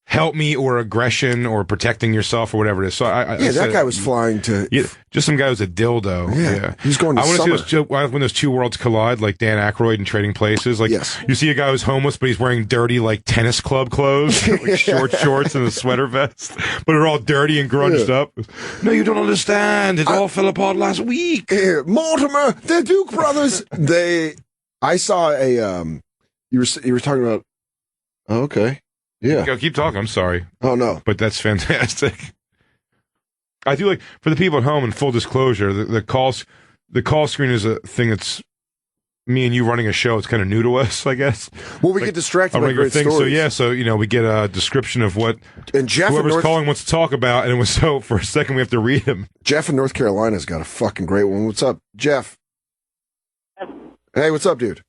help me or aggression or protecting yourself or whatever it is. So that guy was flying to... Yeah, just some guy who's a dildo. Yeah. He's going to summer. I want to see when those two worlds collide, like Dan Aykroyd in Trading Places. Like, you see a guy who's homeless, but he's wearing dirty, like, tennis club clothes, like short shorts and a sweater vest, but they're all dirty and grunged up. No, you don't understand. It all fell apart last week. Mortimer, the Duke brothers. I saw a... You were talking about... Oh, okay. Yeah. Go, keep talking. I'm sorry. Oh, no. But that's fantastic. I do like, for the people at home, in full disclosure, the call screen is a thing that's me and you running a show. It's kind of new to us, I guess. Well, we get distracted by great stories. So we get a description of what whoever's calling wants to talk about, and for a second we have to read them. Jeff in North Carolina's got a fucking great one. What's up, Jeff? Hey, what's up, dude?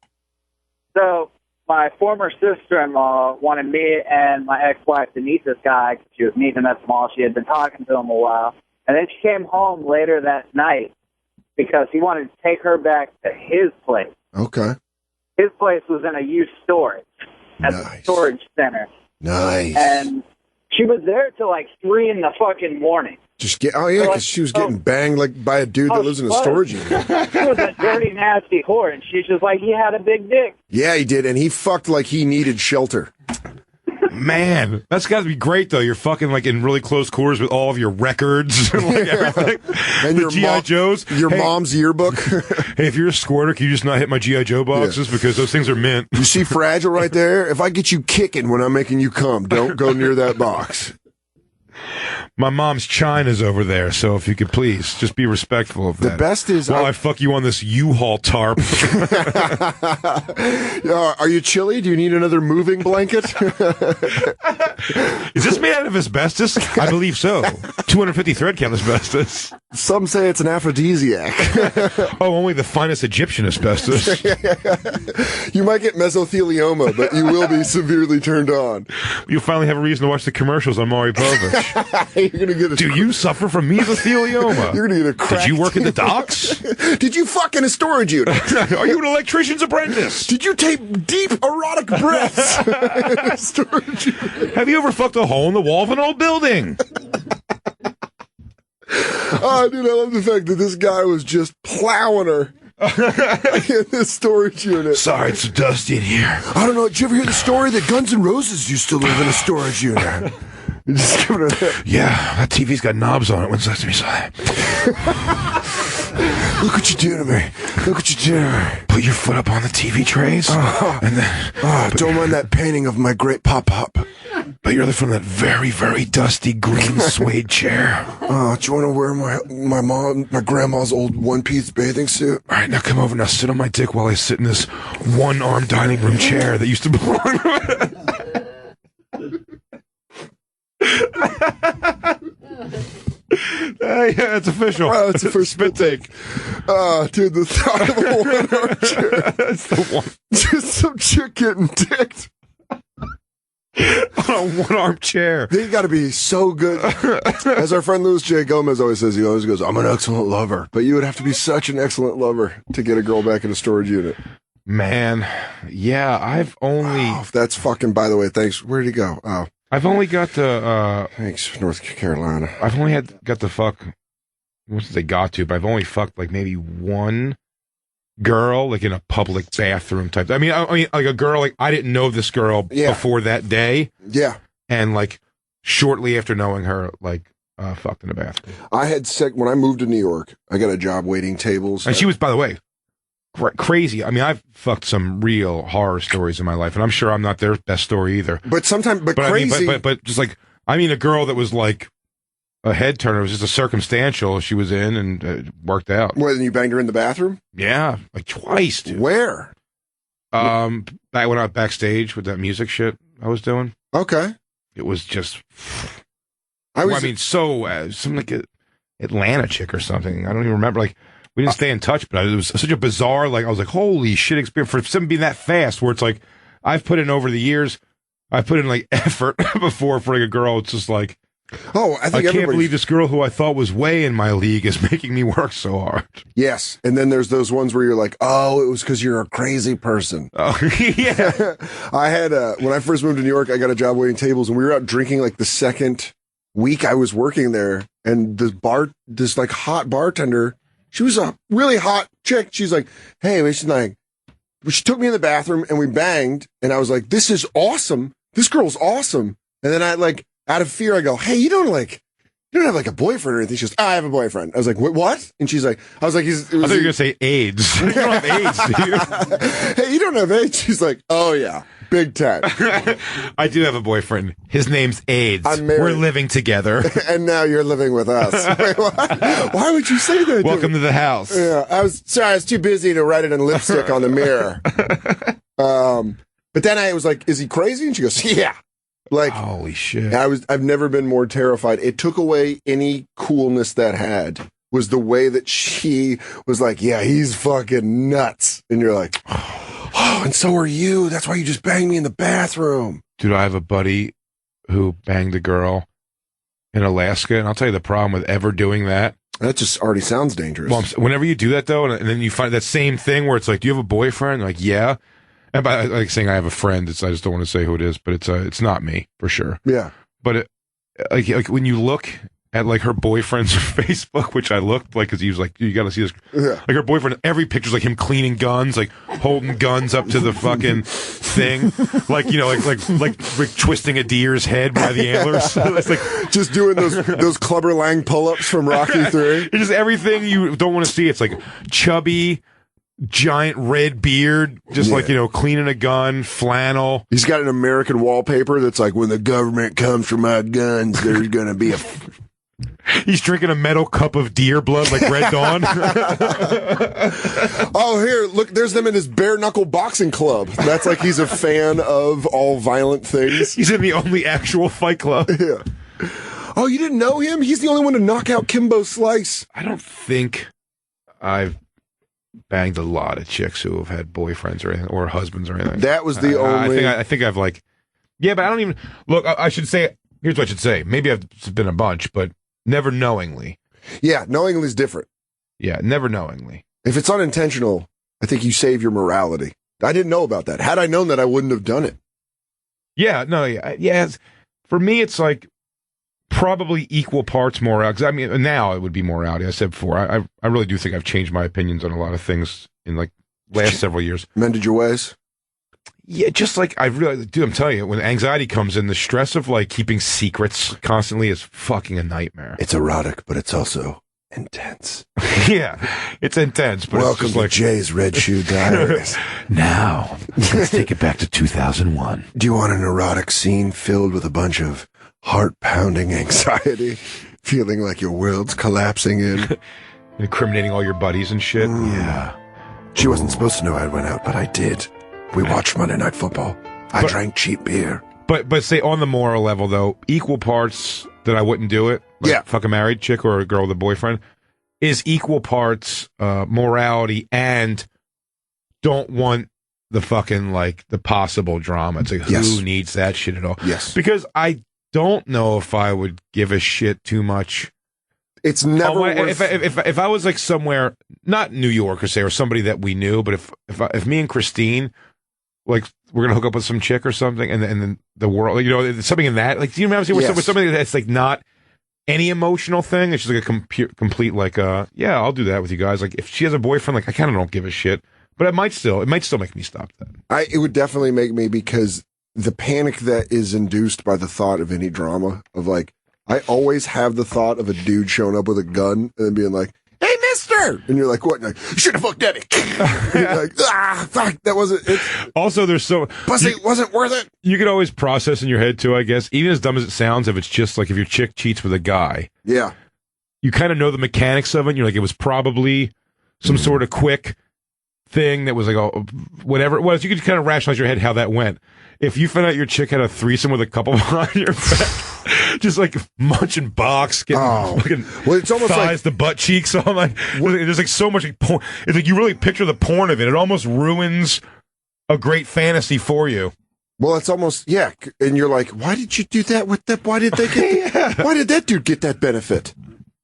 So, my former sister-in-law wanted me and my ex-wife to meet this guy because she was meeting him at the mall. She had been talking to him a while. And then she came home later that night because he wanted to take her back to his place. Okay. His place was in a used storage at the storage center. Nice. And she was there till like 3 in the fucking morning. Because she was getting banged like by a dude that lives in a storage unit. She was a dirty, nasty whore, and she's just like, he had a big dick. Yeah, he did, and he fucked like he needed shelter. Man, that's got to be great, though. You're fucking like in really close quarters with all of your records and like everything. And your G.I. Joes. Your mom's yearbook. Hey, if you're a squirter, can you just not hit my G.I. Joe boxes? Yeah. Because those things are mint. You see Fragile right there? If I get you kicking when I'm making you come, don't go near that box. My mom's China's over there, so if you could please just be respectful of that. The best is while I fuck you on this U-Haul tarp. Are you chilly? Do you need another moving blanket? Is this made out of asbestos? I believe so. 250 thread count asbestos. Some say it's an aphrodisiac. Oh, only the finest Egyptian asbestos. You might get mesothelioma, but you will be severely turned on. You'll finally have a reason to watch the commercials on Maury Povich. You're gonna get Do you suffer from mesothelioma? You're gonna get a crack. Did you work at the docks? Did you fuck in a storage unit? Are you an electrician's apprentice? Did you take deep erotic breaths in a storage unit? Have you ever fucked a hole in the wall of an old building? Oh, dude, I love the fact that this guy was just plowing her in this storage unit. Sorry, it's so dusty in here. I don't know. Did you ever hear the story that Guns N' Roses used to live in a storage unit? You're just giving her that. Yeah, that TV's got knobs on it. When's that to be silent? Look what you do to me. Look what you do to me. Put your foot up on the TV trays, and then... don't mind that painting of my great pop-up. But you're from that very, very dusty green suede chair. Do you want to wear my grandma's old one-piece bathing suit? All right, now come over. Now sit on my dick while I sit in this one-armed dining room chair that used to belong. Yeah, it's official. Oh, it's the first spit take. Dude, the thought of a one-arm chair. That's the one. Just some chick getting dicked on a one-arm chair. They got to be so good. As our friend Louis J. Gomez always says, he always goes, I'm an excellent lover. But you would have to be such an excellent lover to get a girl back in a storage unit. Man, yeah, I've only... Oh, that's fucking, by the way, thanks. Where'd he go? Oh. I've only got to... Thanks, North Carolina. I've only got to fuck... What did they got to? But I've only fucked like maybe one girl, like in a public bathroom type. I mean, like a girl, like I didn't know this girl before that day. Yeah. And like shortly after knowing her, like fucked in a bathroom. I had when I moved to New York, I got a job waiting tables. And she was, by the way, crazy. I mean, I've fucked some real horror stories in my life, and I'm sure I'm not their best story either. But sometimes, but crazy. I mean, but just like, I mean, a girl that was like a head turner. It was just a circumstantial she was in, and it worked out. Well, then you banged her in the bathroom? Yeah, like twice, dude. Where? Back when I was backstage with that music shit I was doing. Okay. It was just, something like a Atlanta chick or something. I don't even remember. Like, we didn't stay in touch, but it was such a bizarre, like, I was like, holy shit experience for something being that fast, where it's like, I've put in over the years, I've put in like effort before for like a girl. It's just like, I can't believe this girl who I thought was way in my league is making me work so hard. Yes. And then there's those ones where you're like, oh, it was because you're a crazy person. Oh, yeah. I had, when I first moved to New York, I got a job waiting tables, and we were out drinking like the second week I was working there. And this like hot bartender, she was a really hot chick. She's like, hey, she's like, she took me in the bathroom and we banged. And I was like, this is awesome. This girl's awesome. And then I like, out of fear, I go, hey, you don't have like a boyfriend or anything. She goes, I have a boyfriend. I was like, what? And she's like, I was like, I thought you were going to say AIDS. You don't have AIDS, do you? Hey, you don't have AIDS? She's like, oh yeah, big time. I do have a boyfriend. His name's AIDS. I'm married. We're living together. And now you're living with us. Wait, what? Why would you say that? Welcome to the house. Yeah, I was too busy to write it in lipstick on the mirror. But then I was like, is he crazy? And she goes, yeah. Like, holy shit. I've never been more terrified. It took away any coolness that had, was the way that she was like, yeah, he's fucking nuts. And you're like, oh, and so are you. That's why you just banged me in the bathroom. Dude, I have a buddy who banged a girl in Alaska. And I'll tell you the problem with ever doing that. That just already sounds dangerous. Well, whenever you do that, though, and then you find that same thing where it's like, do you have a boyfriend? Like, yeah. And by like saying I have a friend, I just don't want to say who it is, but it's not me for sure. Yeah. But like when you look at like her boyfriend's Facebook, which I looked like, because he was like, you got to see this. Yeah. Like her boyfriend, every picture's like him cleaning guns, like holding guns up to the fucking thing, like like twisting a deer's head by the antlers. It's like just doing those Clubber Lang pull-ups from Rocky 3. It's just everything you don't want to see. It's like chubby, giant red beard, just like, cleaning a gun, flannel. He's got an American wallpaper that's like, when the government comes for my guns, there's going to be a... He's drinking a metal cup of deer blood like Red Dawn. Oh, here, look, there's them in his bare knuckle boxing club. That's like he's a fan of all violent things. He's in the only actual fight club. Yeah. Oh, you didn't know him? He's the only one to knock out Kimbo Slice. I don't think I've banged a lot of chicks who have had boyfriends or anything, or husbands or anything. That was the only... I think I've like... Yeah, but I don't even... Look, I should say, here's what I should say. Maybe I've been a bunch, but never knowingly. Yeah, knowingly is different. Yeah, never knowingly. If it's unintentional, I think you save your morality. I didn't know about that. Had I known that, I wouldn't have done it. Yeah, no, yeah. For me, it's like probably equal parts morality. 'Cause I mean, now it would be morality. I said before, I really do think I've changed my opinions on a lot of things in like last several years. Mended your ways? Yeah, just like I really, dude, I'm telling you, when anxiety comes in, the stress of like keeping secrets constantly is fucking a nightmare. It's erotic, but it's also intense. Yeah, it's intense. But welcome it's just to like Jay's Red Shoe Diaries. Now, let's take it back to 2001. Do you want an erotic scene filled with a bunch of heart-pounding anxiety, feeling like your world's collapsing in? Incriminating all your buddies and shit? Yeah. She wasn't supposed to know I went out, but I did. We watched Monday Night Football. I drank cheap beer. But say on the moral level, though, equal parts that I wouldn't do it. Like yeah. Fuck a married chick or a girl with a boyfriend is equal parts morality and don't want the fucking, like, the possible drama. It's like, who needs that shit at all? Yes. Because I don't know if I would give a shit too much. It's never worth... If I was, like, somewhere, not New York or say, or somebody that we knew, but if me and Christine... like we're gonna hook up with some chick or something, and then the world, you know, something in that. Like, do you remember with something that's like not any emotional thing? It's just like a complete like, yeah, I'll do that with you guys. Like, if she has a boyfriend, like I kind of don't give a shit, but it might still make me stop that. It would definitely make me, because the panic that is induced by the thought of any drama of like, I always have the thought of a dude showing up with a gun and then being like, "Hey, mister!" And you're like, "What?" Like, "You should have fucked Eddie." You're like, fuck, that wasn't it. Also, there's pussy wasn't worth it. You could always process in your head too, I guess. Even as dumb as it sounds, if it's just like if your chick cheats with a guy, yeah, you kind of know the mechanics of it. You're like, it was probably some sort of quick thing that was like, oh, whatever it was. You could kind of rationalize your head how that went. If you found out your chick had a threesome with a couple behind your back, just like munching box, getting fucking it's almost thighs, like the butt cheeks on, like there's like so much like porn. It's like you really picture the porn of it. It almost ruins a great fantasy for you. Well, it's almost, yeah. And you're like, why did you do that with that? Why did they get why did that dude get that benefit?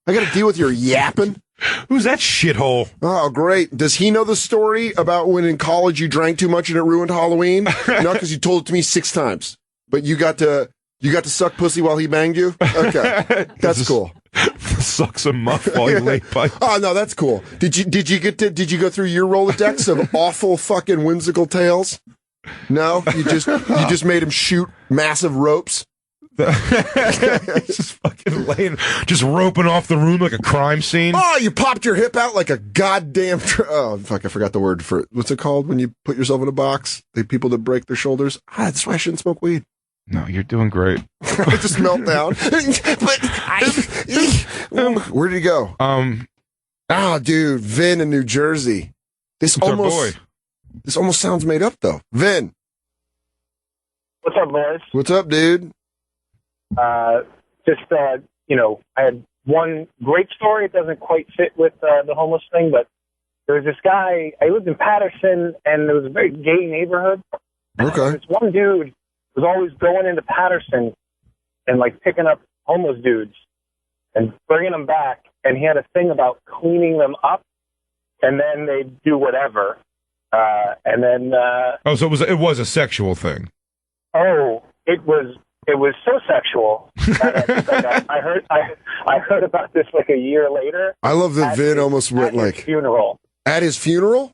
I got to deal with your yapping. Who's that shithole? Oh, great. Does he know the story about when in college you drank too much and it ruined Halloween? No, because you told it to me 6 times. But you got to suck pussy while he banged you? Okay. That's cool. Suck some muff while you lay pipe. Oh, no, that's cool. Did you go through your Rolodex of awful fucking whimsical tales? No? You just made him shoot massive ropes? Just fucking just roping off the room like a crime scene. Oh, you popped your hip out like a goddamn... oh, fuck, I forgot the word for it. What's it called when you put yourself in a box? The people that break their shoulders? That's why I shouldn't smoke weed. No, you're doing great. I just melt down. Where did he go? Dude, Vin in New Jersey. This almost sounds made up, though. Vin. What's up, boys? What's up, dude? I had one great story. It doesn't quite fit with the homeless thing, but there was this guy. I lived in Patterson, and it was a very gay neighborhood. Okay. This one dude was always going into Patterson and like picking up homeless dudes and bringing them back, and he had a thing about cleaning them up, and then they'd do whatever, and then. So it was a sexual thing. Oh, it was so sexual. I heard about this like a year later. I love that Vin almost went like funeral. At his funeral?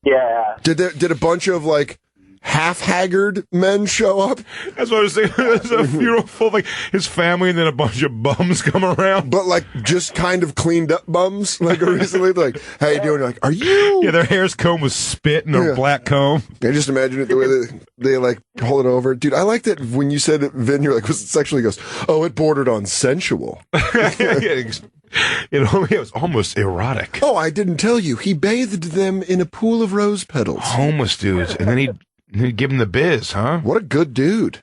Yeah. Did a bunch of like half-haggard men show up? That's what I was saying. There's a funeral full of like his family, and then a bunch of bums come around. But like just kind of cleaned up bums, like recently. Like, how you doing? Like, are you? Yeah, their hair's combed with spit and a black comb. I just imagine it the way they like hold it over. Dude, I like that when you said it, Vin, you're like, was it sexual? He goes, oh, it bordered on sensual. It was almost erotic. Oh, I didn't tell you. He bathed them in a pool of rose petals. Homeless dudes. And then he'd give him the biz, huh? What a good dude.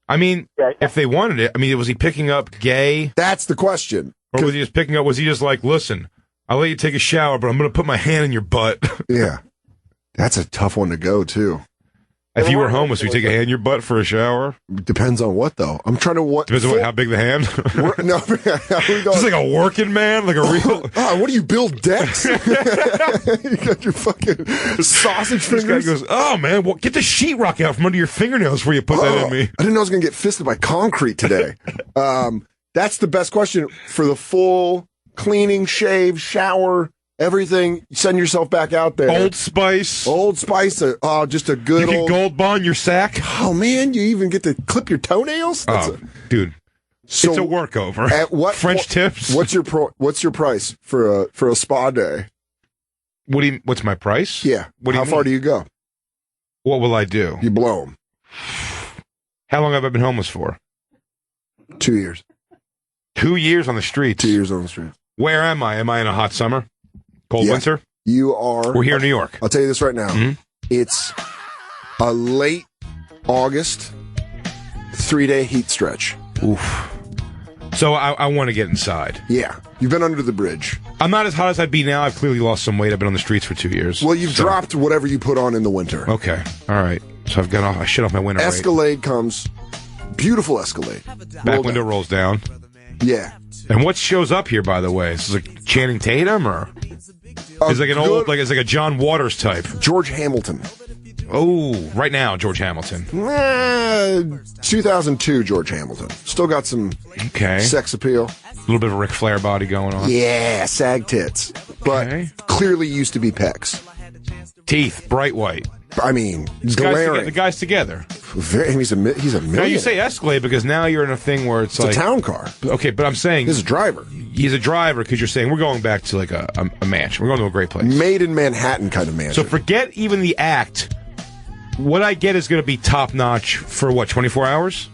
I mean, if they wanted it, I mean, was he picking up gay? That's the question. Or was he just picking up, was he just like, listen, I'll let you take a shower, but I'm going to put my hand in your butt. Yeah. That's a tough one to go, too. If you were homeless, would you take a hand in your butt for a shower? Depends on what, though. I'm trying to what. Depends on how big the hand. No, just like a working man, like a real. What do you build decks? You got your fucking sausage fingers. This guy goes, oh man, well, get the sheetrock out from under your fingernails before you put that in me. I didn't know I was gonna get fisted by concrete today. That's the best question for the full cleaning, shave, shower. Everything, send yourself back out there. Old Spice. Just a good You can Gold Bond your sack. Oh, man, you even get to clip your toenails? Dude, it's a workover. At what French tips? What's your price for a spa day? What's my price? Yeah. How far do you go? What will I do? You blow them. How long have I been homeless for? 2 years. 2 years on the streets? 2 years on the streets. Where am I? Am I in a hot summer? Cold winter? You are. We're here in New York. I'll tell you this right now. Mm-hmm. It's a late August 3-day heat stretch. Oof. So I want to get inside. Yeah. You've been under the bridge. I'm not as hot as I'd be now. I've clearly lost some weight. I've been on the streets for 2 years. Well, you've dropped whatever you put on in the winter. Okay. All right. So I've got I shit off my winter Escalade comes. Beautiful Escalade. Back window rolls down. Yeah. And what shows up here, by the way? Is this like Channing Tatum or is like it's like a John Waters type? George Hamilton. Oh, right now, George Hamilton. 2002 George Hamilton. Still got some sex appeal. A little bit of a Ric Flair body going on. Yeah, sag tits. But clearly used to be pecs. Teeth, bright white. I mean, glaring. The guy's together. He's a millionaire. Now you say Escalade because now you're in a thing where it's like a town car. Okay, but I'm saying he's a driver. He's a driver because you're saying we're going back to like a mansion. We're going to a great place. Made in Manhattan kind of mansion. So forget even the act. What I get is going to be top notch for what, 24 hours?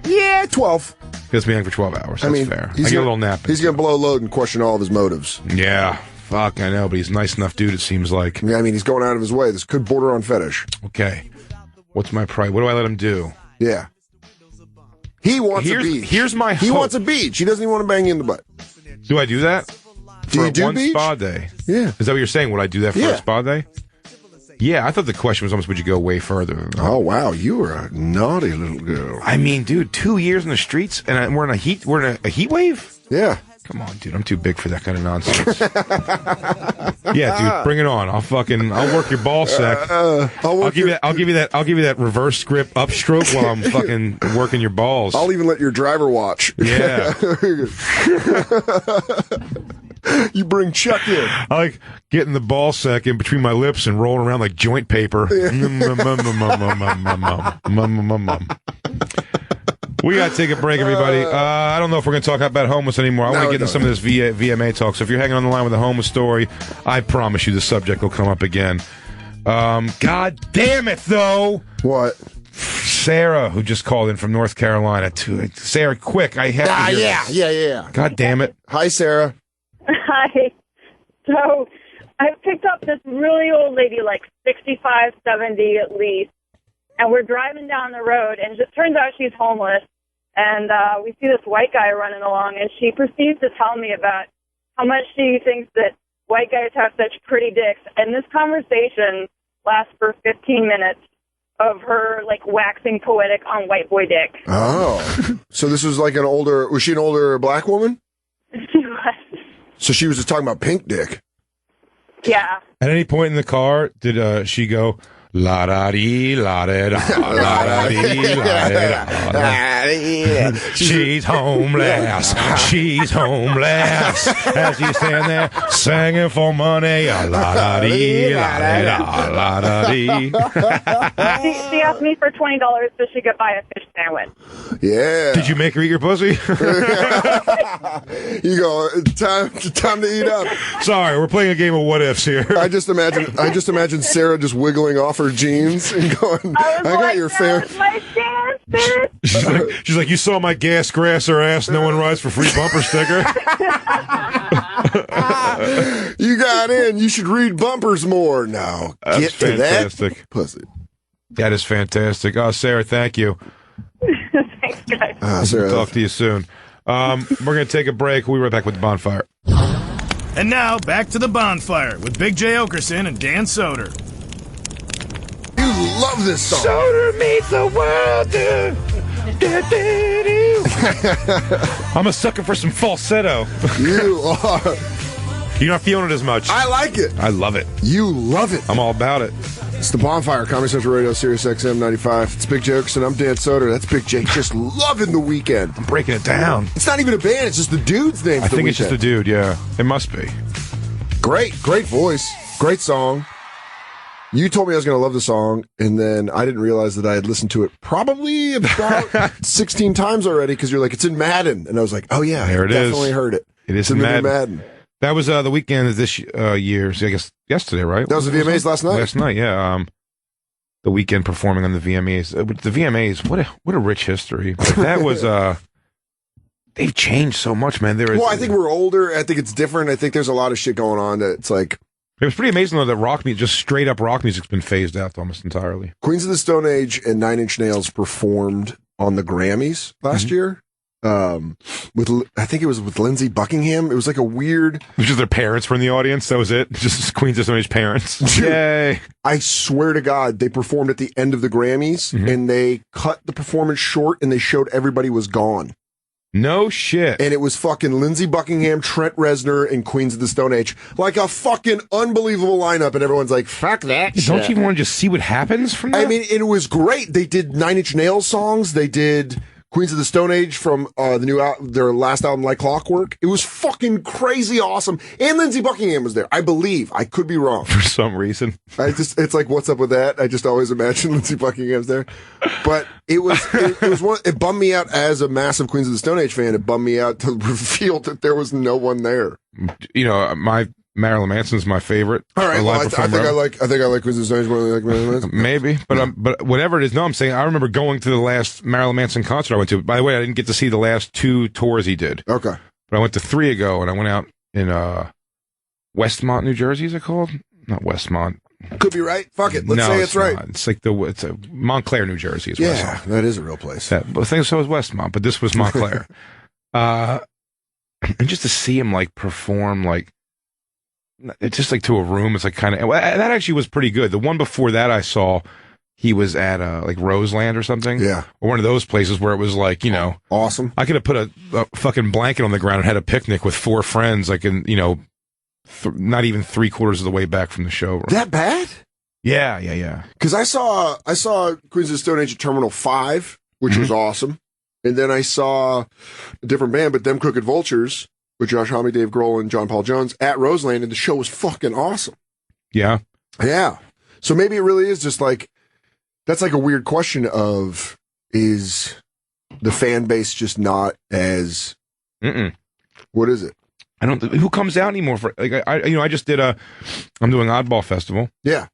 Yeah, 12. Gets me in for 12 hours. That's fair. I get a little nap. He's going to blow a load and question all of his motives. Yeah. Fuck, I know, but he's a nice enough dude, it seems like. Yeah, I mean, he's going out of his way. This could border on fetish. Okay. What's my price? What do I let him do? Yeah. He wants a beach. Here's my hope. He wants a beach. He doesn't even want to bang you in the butt. Do I do that? Do you do one beach? Spa day? Yeah. Is that what you're saying? Would I do that for a spa day? Yeah, I thought the question was almost would you go way further than that. Oh, wow. You were a naughty little girl. I mean, dude, 2 years in the streets and we're in a heat wave? Yeah. Come on, dude. I'm too big for that kind of nonsense. Yeah, dude. Bring it on. I'll work your ball sack. I'll give you that reverse grip upstroke while I'm fucking working your balls. I'll even let your driver watch. Yeah. You bring Chuck in. I like getting the ball sack in between my lips and rolling around like joint paper. We got to take a break, everybody. I don't know if we're going to talk about homeless anymore. I want to get into some of this VMA talk. So if you're hanging on the line with a homeless story, I promise you the subject will come up again. God damn it, though. What? Sarah, who just called in from North Carolina. Sarah, quick. I have to hear this. Yeah. God damn it. Hi, Sarah. Hi. So I picked up this really old lady, like 65, 70 at least. And we're driving down the road, and it turns out she's homeless. And we see this white guy running along, and she proceeds to tell me about how much she thinks that white guys have such pretty dicks. And this conversation lasts for 15 minutes of her, like, waxing poetic on white boy dick. Oh. So this was like was she an older black woman? She was. So she was just talking about pink dick. Yeah. At any point in the car, did she go... La da dee, la da da, la da dee, la da da. She's homeless. She's homeless. As you stand there singing for money. La da dee, la da da, la da dee. She asked me for $20 so she could buy a fish sandwich. Yeah. Did you make her eat your pussy? You go, time to eat up. Sorry, we're playing a game of what ifs here. I just imagine Sarah just wiggling off her jeans and going, I got your fan. My dance, bitch. She's like, you saw my gas, grass, or ass, no one rides for free bumper sticker. You got in. You should read bumpers more. No. That's get to fantastic. That pussy. That is fantastic. Oh, Sarah, thank you. Thanks, guys. Sarah. Talk to you soon. We're going to take a break. We'll be right back with the Bonfire. And now, back to the Bonfire with Big J. Oakerson and Dan Soder. You love this song. Soder meets the world, I'm a sucker for some falsetto. You are. You're not feeling it as much. I like it. I love it. You love it. I'm all about it. It's the Bonfire, Comedy Central Radio, Sirius XM 95. It's Big J Oakerson. I'm Dan Soder. That's Big J just loving the weekend. I'm breaking it down. It's not even a band. It's just the dude's name. I think it's just the dude, yeah. It must be. Great voice. Great song. You told me I was going to love the song, and then I didn't realize that I had listened to it probably about 16 times already, because you're like, it's in Madden. And I was like, oh, yeah, there it definitely is. Heard it. It is in Madden. That was the weekend of this year, so I guess yesterday, right? That was the VMAs last night. Last night, yeah. The weekend performing on the VMAs. The VMAs, what a rich history. But that was, they've changed so much, man. Well, I think we're older. I think it's different. I think there's a lot of shit going on that it's like... It was pretty amazing, though, that rock music, just straight up rock music's been phased out almost entirely. Queens of the Stone Age and Nine Inch Nails performed on the Grammys last year. With I think it was with Lindsey Buckingham. It was like a weird... Just their parents were in the audience, that was it? Just Queens of the Stone Age parents. Yay! I swear to God, they performed at the end of the Grammys, and they cut the performance short, and they showed everybody was gone. No shit. And it was fucking Lindsey Buckingham, Trent Reznor, and Queens of the Stone Age. Like a fucking unbelievable lineup, and everyone's like, fuck that shit. Don't you even want to just see what happens from that? I mean, it was great. They did Nine Inch Nails songs. They did Queens of the Stone Age from their last album, Like Clockwork. It was fucking crazy awesome. And Lindsey Buckingham was there, I believe. I could be wrong. For some reason. It's like, what's up with that? I just always imagine Lindsey Buckingham's there. But it bummed me out as a massive Queens of the Stone Age fan. It bummed me out to reveal that there was no one there. You know, Marilyn Manson's my favorite. All right, well, I think I like Queens of the Stone Age more than I like Marilyn Manson. Maybe, but whatever it is, no, I'm saying I remember going to the last Marilyn Manson concert I went to. By the way, I didn't get to see the last 2 tours he did. Okay, but I went to 3 ago, and I went out in Westmont, New Jersey. Is it called? Not Westmont. Could be right. Fuck it. Let's say it's right. Not. It's like it's Montclair, New Jersey. Is yeah, Westmont. That is a real place. But I think so is Westmont, but this was Montclair. And just to see him like perform like. It's just like to a room. It's like kind of that actually was pretty good. The one before that I saw, he was at like Roseland or something. Yeah, or one of those places where it was like awesome. I could have put a fucking blanket on the ground and had a picnic with 4 friends. Like in not even 3/4 of the way back from the show. That bad? Yeah. Because I saw Queens of the Stone Age at Terminal 5, which was awesome, and then I saw a different band, but Them Crooked Vultures. With Josh Homme, Dave Grohl, and John Paul Jones at Roseland, and the show was fucking awesome. Yeah. So maybe it really is just like, that's like a weird question of, is the fan base just not as, what is it? I don't, who comes out anymore for, like, I just did I'm doing Oddball Festival. Yeah.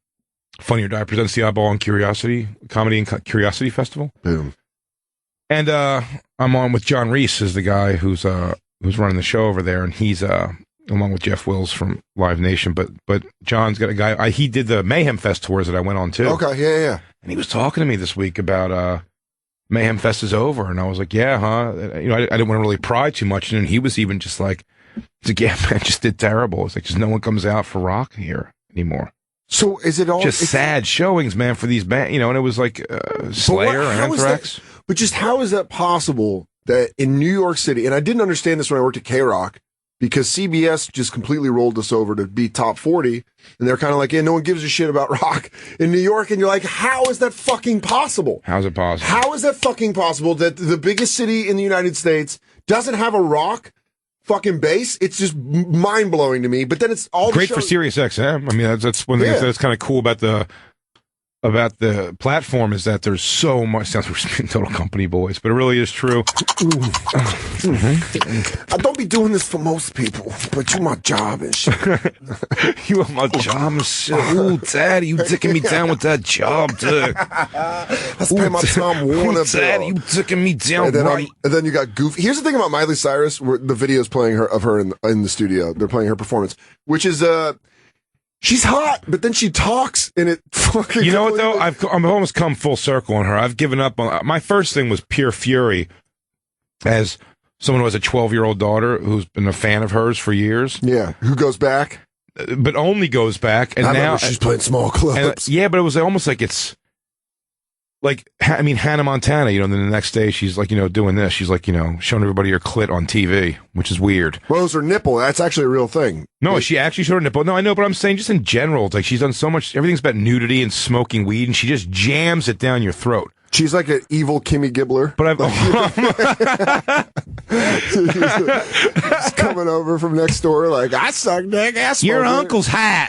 Funny or Die presents the Oddball and Curiosity, Comedy and Curiosity Festival. Boom. And I'm on with John Reese, is the guy who's running the show over there, and he's along with Jeff Wills from Live Nation, but John's got a guy, he did the Mayhem Fest tours that I went on too. Okay, yeah. And he was talking to me this week about Mayhem Fest is over, and I was like, yeah, huh? I didn't want to really pry too much, and he was even just like, yeah, man, just did terrible. It's like, just no one comes out for rock here anymore. So is it all just sad showings, man, for these bands, and it was like Slayer and Anthrax. But just how is that possible? That in New York City, and I didn't understand this when I worked at K-Rock, because CBS just completely rolled us over to be top 40, and they're kind of like, yeah, no one gives a shit about rock in New York, and you're like, how is that fucking possible? How's it possible? How is that fucking possible that the biggest city in the United States doesn't have a rock fucking base? It's just mind-blowing to me, but then it's all great for Sirius XM. I mean, that's one thing that's kind of cool about the platform, is that there's so much. Sounds like we're speaking total company boys, but it really is true. I don't be doing this for most people, but you my job and shit. You are my job and shit. Ooh, Daddy, you taking me down with that job, dude. Let's pay my Tom Warner bill. Daddy, you taking me down right. And then you got Goofy. Here's the thing about Miley Cyrus, where the video's playing her in the studio. They're playing her performance, which is she's hot, but then she talks, and it fucking... You know what, though? I've almost come full circle on her. I've given up on... My first thing was pure fury as someone who has a 12-year-old daughter who's been a fan of hers for years. Yeah, who goes back. But only goes back. And I now remember she's playing small clubs. Yeah, but it was almost like it's like, I mean, Hannah Montana, then the next day she's like, doing this. She's like, showing everybody her clit on TV, which is weird. Well, it was her nipple. That's actually a real thing. No, she actually showed her nipple. No, I know, but I'm saying just in general, it's like she's done so much. Everything's about nudity and smoking weed, and she just jams it down your throat. She's like an evil Kimmy Gibbler. But She's coming over from next door like, I suck dick, ass. Your uncle's hot.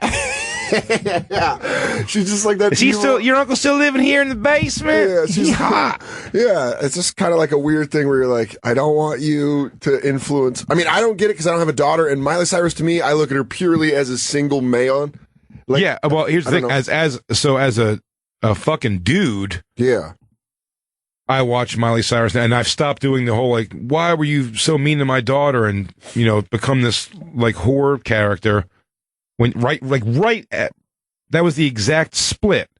Yeah. She's just like that. Is he still, your uncle still living here in the basement? Yeah, she's hot. Yeah, it's just kind of like a weird thing where you're like, I don't want you to influence. I mean, I don't get it because I don't have a daughter. And Miley Cyrus, to me, I look at her purely as a single man. Like, yeah, well, here's the thing. As a fucking dude. Yeah. I watch Miley Cyrus and I've stopped doing the whole like, why were you so mean to my daughter and become this like whore character when that was the exact split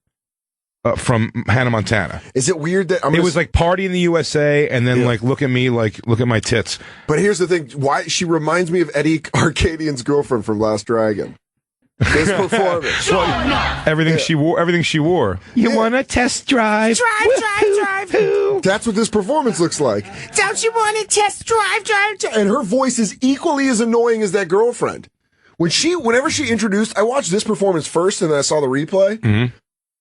from Hannah Montana. Is it weird that it was like Party in the USA and then like look at me, like look at my tits. But here's the thing: why she reminds me of Eddie Arcadian's girlfriend from Last Dragon. This performance. Everything she wore. You want to test drive? Drive. Who? That's what this performance looks like. Don't you want to test drive? And her voice is equally as annoying as that girlfriend. Whenever she introduced, I watched this performance first and then I saw the replay. Mm-hmm.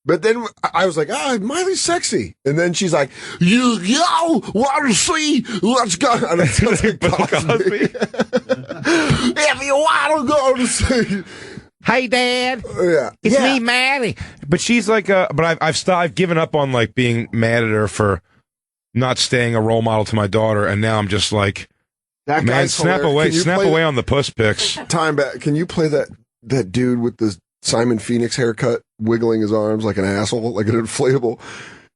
But then I was like, Miley's sexy. And then she's like, you want to see? Let's go. And it sounds like Cosby. If you want to go to see. Hey, Dad. Yeah. It's me, Maddie. But she's like, but I've given up on like being mad at her for not staying a role model to my daughter. And now I'm just like, that man, snap away on the puss pics. Time back. Can you play that dude with the Simon Phoenix haircut, wiggling his arms like an asshole, like an inflatable?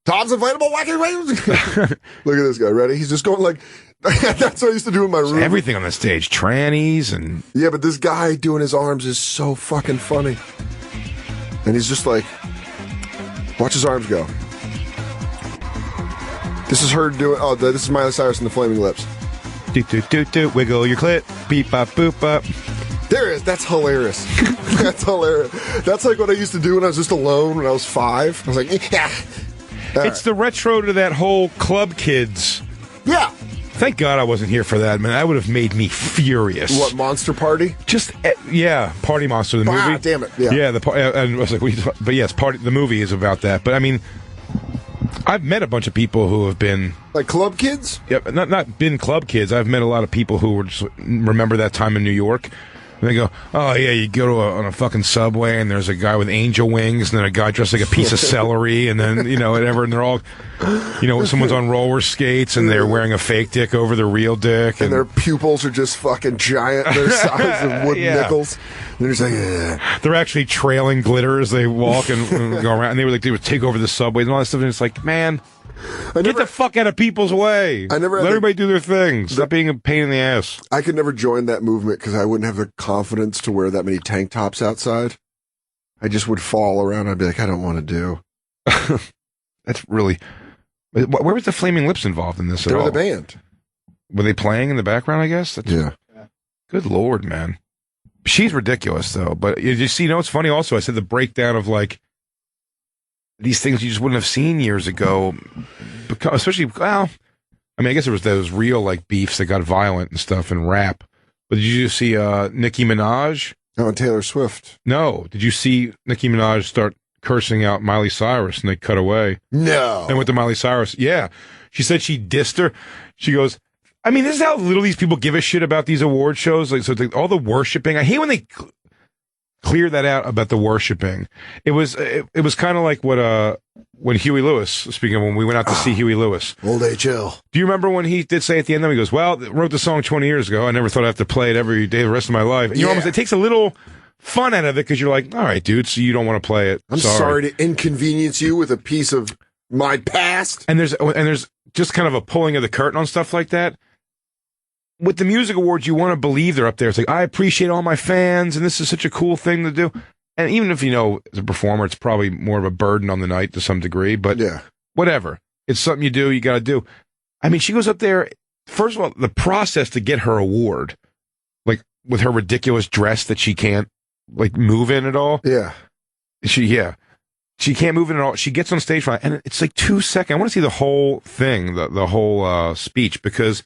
Tom's inflatable, wacky waves. Look at this guy. Ready? He's just going like, that's what I used to do in my room. Everything on the stage, trannies and yeah, but this guy doing his arms is so fucking funny. And he's just like, watch his arms go. This is her doing. Oh, this is Miley Cyrus and the Flaming Lips. Do, wiggle your clit, beep bop boop up. There it is. That's hilarious. That's hilarious. That's like what I used to do when I was just alone when I was 5. I was like, yeah. It's the retro to that whole Club Kids. Yeah. Thank God I wasn't here for that, man. That would have made me furious. What, Monster Party? Just, Party Monster, the movie. Ah, damn it. Yeah. Yeah, and I was like, but yes, the movie is about that. But I mean, I've met a bunch of people who have been like Club Kids. Yeah, not been Club Kids. I've met a lot of people who were just remember that time in New York. And they go, oh yeah, you go to on a fucking subway and there's a guy with angel wings and then a guy dressed like a piece of celery and then whatever and they're all, someone's on roller skates and they're wearing a fake dick over their real dick and their pupils are just fucking giant. They're size of wooden nickels. And they're just like, they're actually trailing glitter as they walk and go around. And they would take over the subways and all that stuff. And it's like, man, get the fuck out of people's way. Let everybody do their thing. Stop being a pain in the ass. I could never join that movement because I wouldn't have the confidence to wear that many tank tops outside. I just would fall around. I'd be like, I don't want to do. That's really. Where was the Flaming Lips involved in this? They were the band. Were they playing in the background? I guess. Yeah. Good Lord, man. She's ridiculous though. But you see, it's funny. Also, I said the breakdown of like. These things you just wouldn't have seen years ago, especially, I guess there was those real like beefs that got violent and stuff in rap. But did you see Nicki Minaj? Oh, and Taylor Swift. No. Did you see Nicki Minaj start cursing out Miley Cyrus and they cut away? No. And with the Miley Cyrus, yeah. She said she dissed her. She goes, this is how little these people give a shit about these award shows. Like, so all the worshiping. I hate when they clear that out about the worshiping. It was kind of like what when Huey Lewis, speaking of when we went out to see Huey Lewis. Old H.L. Do you remember when he did say at the end, he goes, well, I wrote the song 20 years ago. I never thought I'd have to play it every day the rest of my life. And it takes a little fun out of it because you're like, all right, dude, so you don't want to play it. I'm sorry to inconvenience you with a piece of my past. And there's just kind of a pulling of the curtain on stuff like that. With the music awards, you want to believe they're up there. It's like, I appreciate all my fans, and this is such a cool thing to do. And even if as a performer, it's probably more of a burden on the night to some degree, but whatever. It's something you do, you got to do. She goes up there, first of all, the process to get her award, like with her ridiculous dress that she can't like move in at all. Yeah. She She can't move it at all. She gets on stage and it's like 2 seconds. I want to see the whole thing, the whole speech, because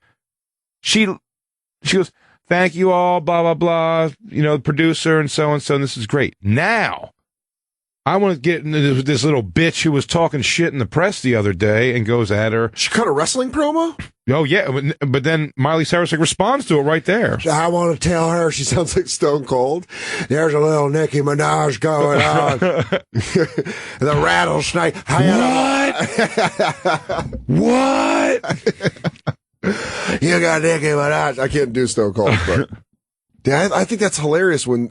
she goes, "Thank you all, blah blah blah. You know, the producer and so and so. And this is great." Now, I want to get into this little bitch who was talking shit in the press the other day and goes at her. She cut a wrestling promo? Oh, yeah. But then Miley Cyrus responds to it right there. I want to tell her, she sounds like Stone Cold. There's a little Nicki Minaj going on. The rattlesnake. What? You got Nicki Minaj. I can't do Stone Cold, but yeah, I think that's hilarious when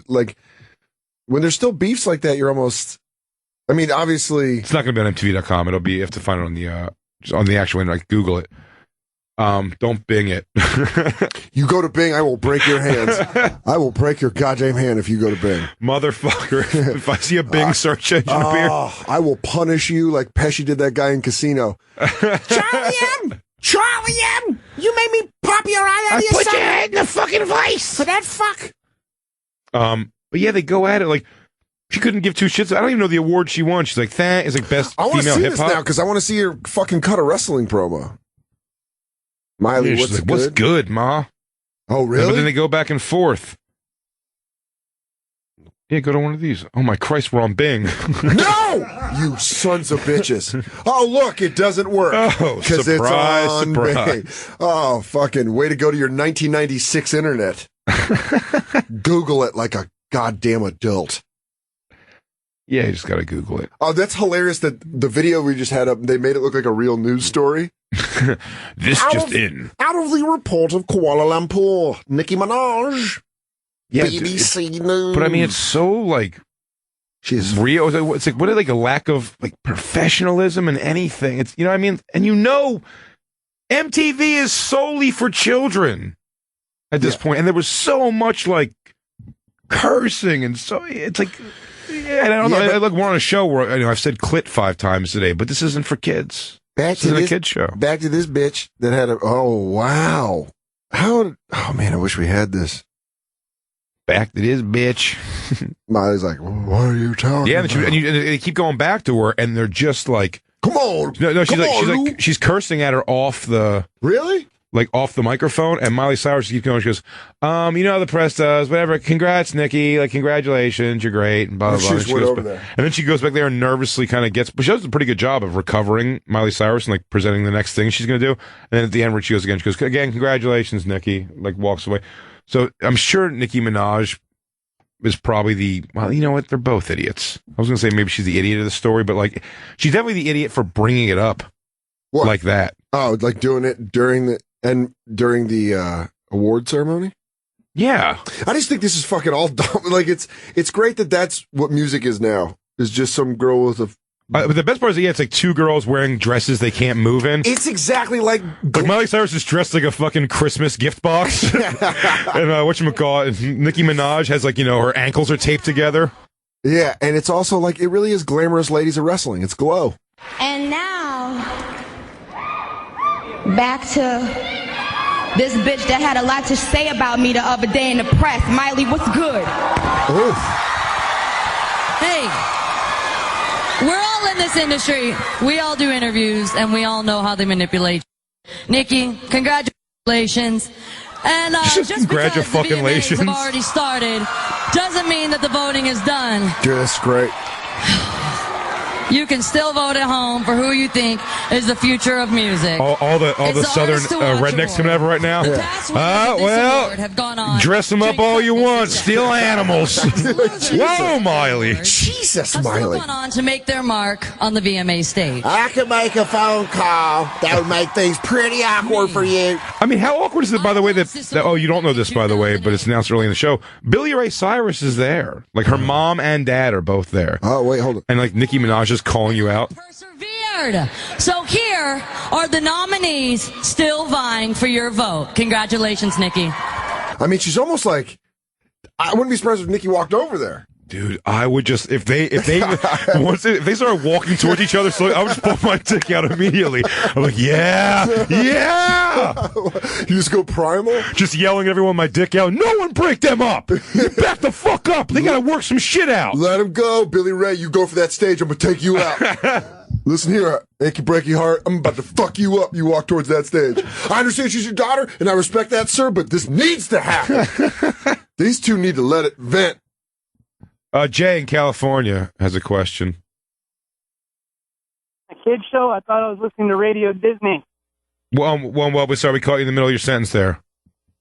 there's still beefs like that. You're almost, I mean, obviously it's not going to be on MTV.com. It'll be, you have to find it on the actual internet. Like, Google it. Don't Bing it. You go to Bing, I will break your hands. I will break your goddamn hand if you go to Bing. Motherfucker. If I see a Bing search engine appear, I will punish you like Pesci did that guy in Casino. Charlie M! You made me pop your eye out of your put your head in the fucking vice for that fuck. But yeah, they go at it like she couldn't give two shits. I don't even know the award she won. She's like, it's like best I want to female see hip this hop now because I want to see her fucking cut a wrestling promo. Miley, Yeah, she's what's like, good? what's good, ma? Oh, really? But then they go back and forth. Yeah, go to one of these. Oh my Christ, we're on Bing. No! You sons of bitches. Oh, look, it doesn't work. Oh, Because it's surprise, on surprise. Bing. Oh, fucking way to go to your 1996 internet. Google it like a goddamn adult. Yeah, you just gotta Google it. Oh, that's hilarious that the video we just had up, they made it look like a real news story. This Out just of- in. Out of the report of Kuala Lumpur, Nicki Minaj. Yeah, BBC News. But I mean, it's so like she's real. It's like what like a lack of like professionalism in anything. It's, you know what I mean? And you know, MTV is solely for children at this point. And there was so much like cursing and so it's like, yeah, I don't know. I look, we're on a show where I've said clit 5 times today, but this isn't for kids. This isn't a kid show. Back to this bitch that had a. Oh wow! Oh man, I wish we had this. Back to this bitch. Miley's like, what are you talking? Yeah, about? and they keep going back to her, and they're just like, come on. No, she's Come like, on, she's cursing at her off the. Really? Like off the microphone, and Miley Cyrus keeps going. She goes, you know how the press does, whatever. Congrats, Nicki. Like, congratulations, you're great. And blah blah blah. She just went over there. And then she goes back there and nervously kind of but she does a pretty good job of recovering Miley Cyrus and like presenting the next thing she's gonna do. And then at the end, where she goes again, she goes, again, congratulations, Nicki. Like walks away. So I'm sure Nicki Minaj is probably well, you know what? They're both idiots. I was gonna say maybe she's the idiot of the story, but like she's definitely the idiot for bringing it up like that. Oh, like doing it during the award ceremony. Yeah, I just think this is fucking all dumb. Like it's great that that's what music is now. Is just some girl with a. But the best part is, it's like 2 girls wearing dresses they can't move in. It's exactly like Miley Cyrus is dressed like a fucking Christmas gift box. And whatchamacallit, Nicki Minaj has like, her ankles are taped together. Yeah, and it's also like, it really is glamorous ladies of wrestling. It's glow. And now, back to this bitch that had a lot to say about me the other day in the press. Miley, what's good? Oof. Hey, we're all in this industry. We all do interviews, and we all know how they manipulate. Nicki, congratulations. And just because the VMAs have already started doesn't mean that the voting is done. Dude, that's great. You can still vote at home for who you think is the future of music. All the southern rednecks coming over right now. Dress them up all you want. Steal animals. Whoa, Miley. Jesus, Miley. Gone on to make their mark on the VMA stage. I could make a phone call. That would make things pretty awkward for you. I mean, how awkward is it, by the way, that you don't know this, by the way, but it's announced early in the show. Billy Ray Cyrus is there. Like, her mom and dad are both there. Oh, wait, hold on. And, like, Nicki Minaj is calling you out. Persevered. So here are the nominees still vying for your vote. Congratulations, Nicki. I mean, she's almost like, I wouldn't be surprised if Nicki walked over there. Dude, I would just if they started walking towards each other, so I would just pull my dick out immediately. I'm like, yeah. You just go primal, just yelling at everyone, my dick out. No one break them up. You back the fuck up. They gotta work some shit out. Let him go, Billy Ray. You go for that stage. I'm gonna take you out. Listen here, achy breaky heart. I'm about to fuck you up. You walk towards that stage. I understand she's your daughter, and I respect that, sir. But this needs to happen. These two need to let it vent. Jay in California has a question. A kid's show? I thought I was listening to Radio Disney. Well, sorry, we caught you in the middle of your sentence there.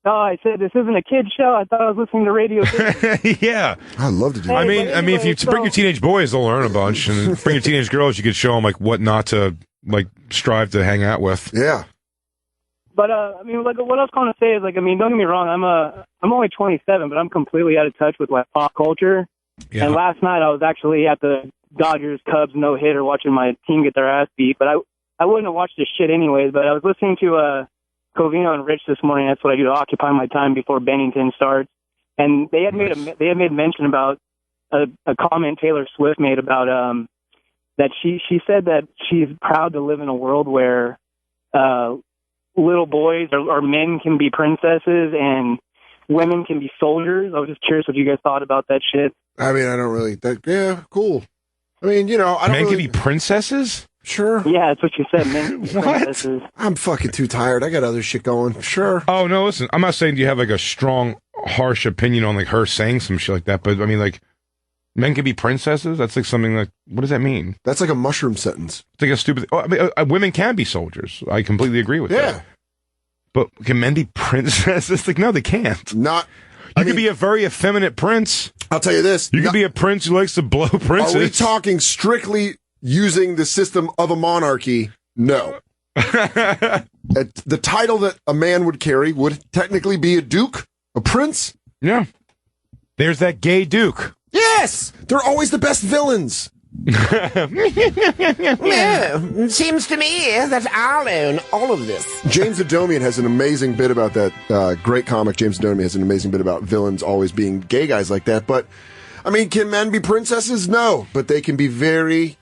No, I said this isn't a kid's show. I thought I was listening to Radio Disney. Yeah. I love to do that. Hey, I mean, if you bring your teenage boys, they'll learn a bunch. And bring your teenage girls, you could show them, like, what not to, like, strive to hang out with. Yeah. But, I mean, like, what I was going to say is, like, I mean, don't get me wrong. I'm only 27, but I'm completely out of touch with, like, pop culture. Yeah. And last night I was actually at the Dodgers-Cubs no-hitter watching my team get their ass beat. But I wouldn't have watched this shit anyways. But I was listening to Covino and Rich this morning. That's what I do to occupy my time before Bennington starts. And they had made mention about a comment Taylor Swift made about that she said that she's proud to live in a world where little boys or men can be princesses and women can be soldiers. I was just curious what you guys thought about that shit. I mean, I don't really. Yeah, cool. I mean, you know, I don't. Men really, can be princesses? Sure. Yeah, that's what you said. Men can be princesses. I'm fucking too tired. I got other shit going. Sure. Oh, no, listen. I'm not saying you have, like, a strong, harsh opinion on, like, her saying some shit like that. But, I mean, like, men can be princesses? That's, like, something like, what does that mean? That's like a mushroom sentence. It's like a stupid. I mean, women can be soldiers. I completely agree with that. Yeah. But can men be princesses? Like, no, they can't. You could be a very effeminate prince. I'll tell you this. You could be a prince who likes to blow princes. Are we talking strictly using the system of a monarchy? No. The title that a man would carry would technically be a duke, a prince. Yeah. There's that gay duke. Yes! They're always the best villains. Yeah, seems to me that I'll own all of this. James Adomian has an amazing bit about that. Great comic, James Adomian has an amazing bit about villains always being gay guys like that. But, I mean, can men be princesses? No. But they can be very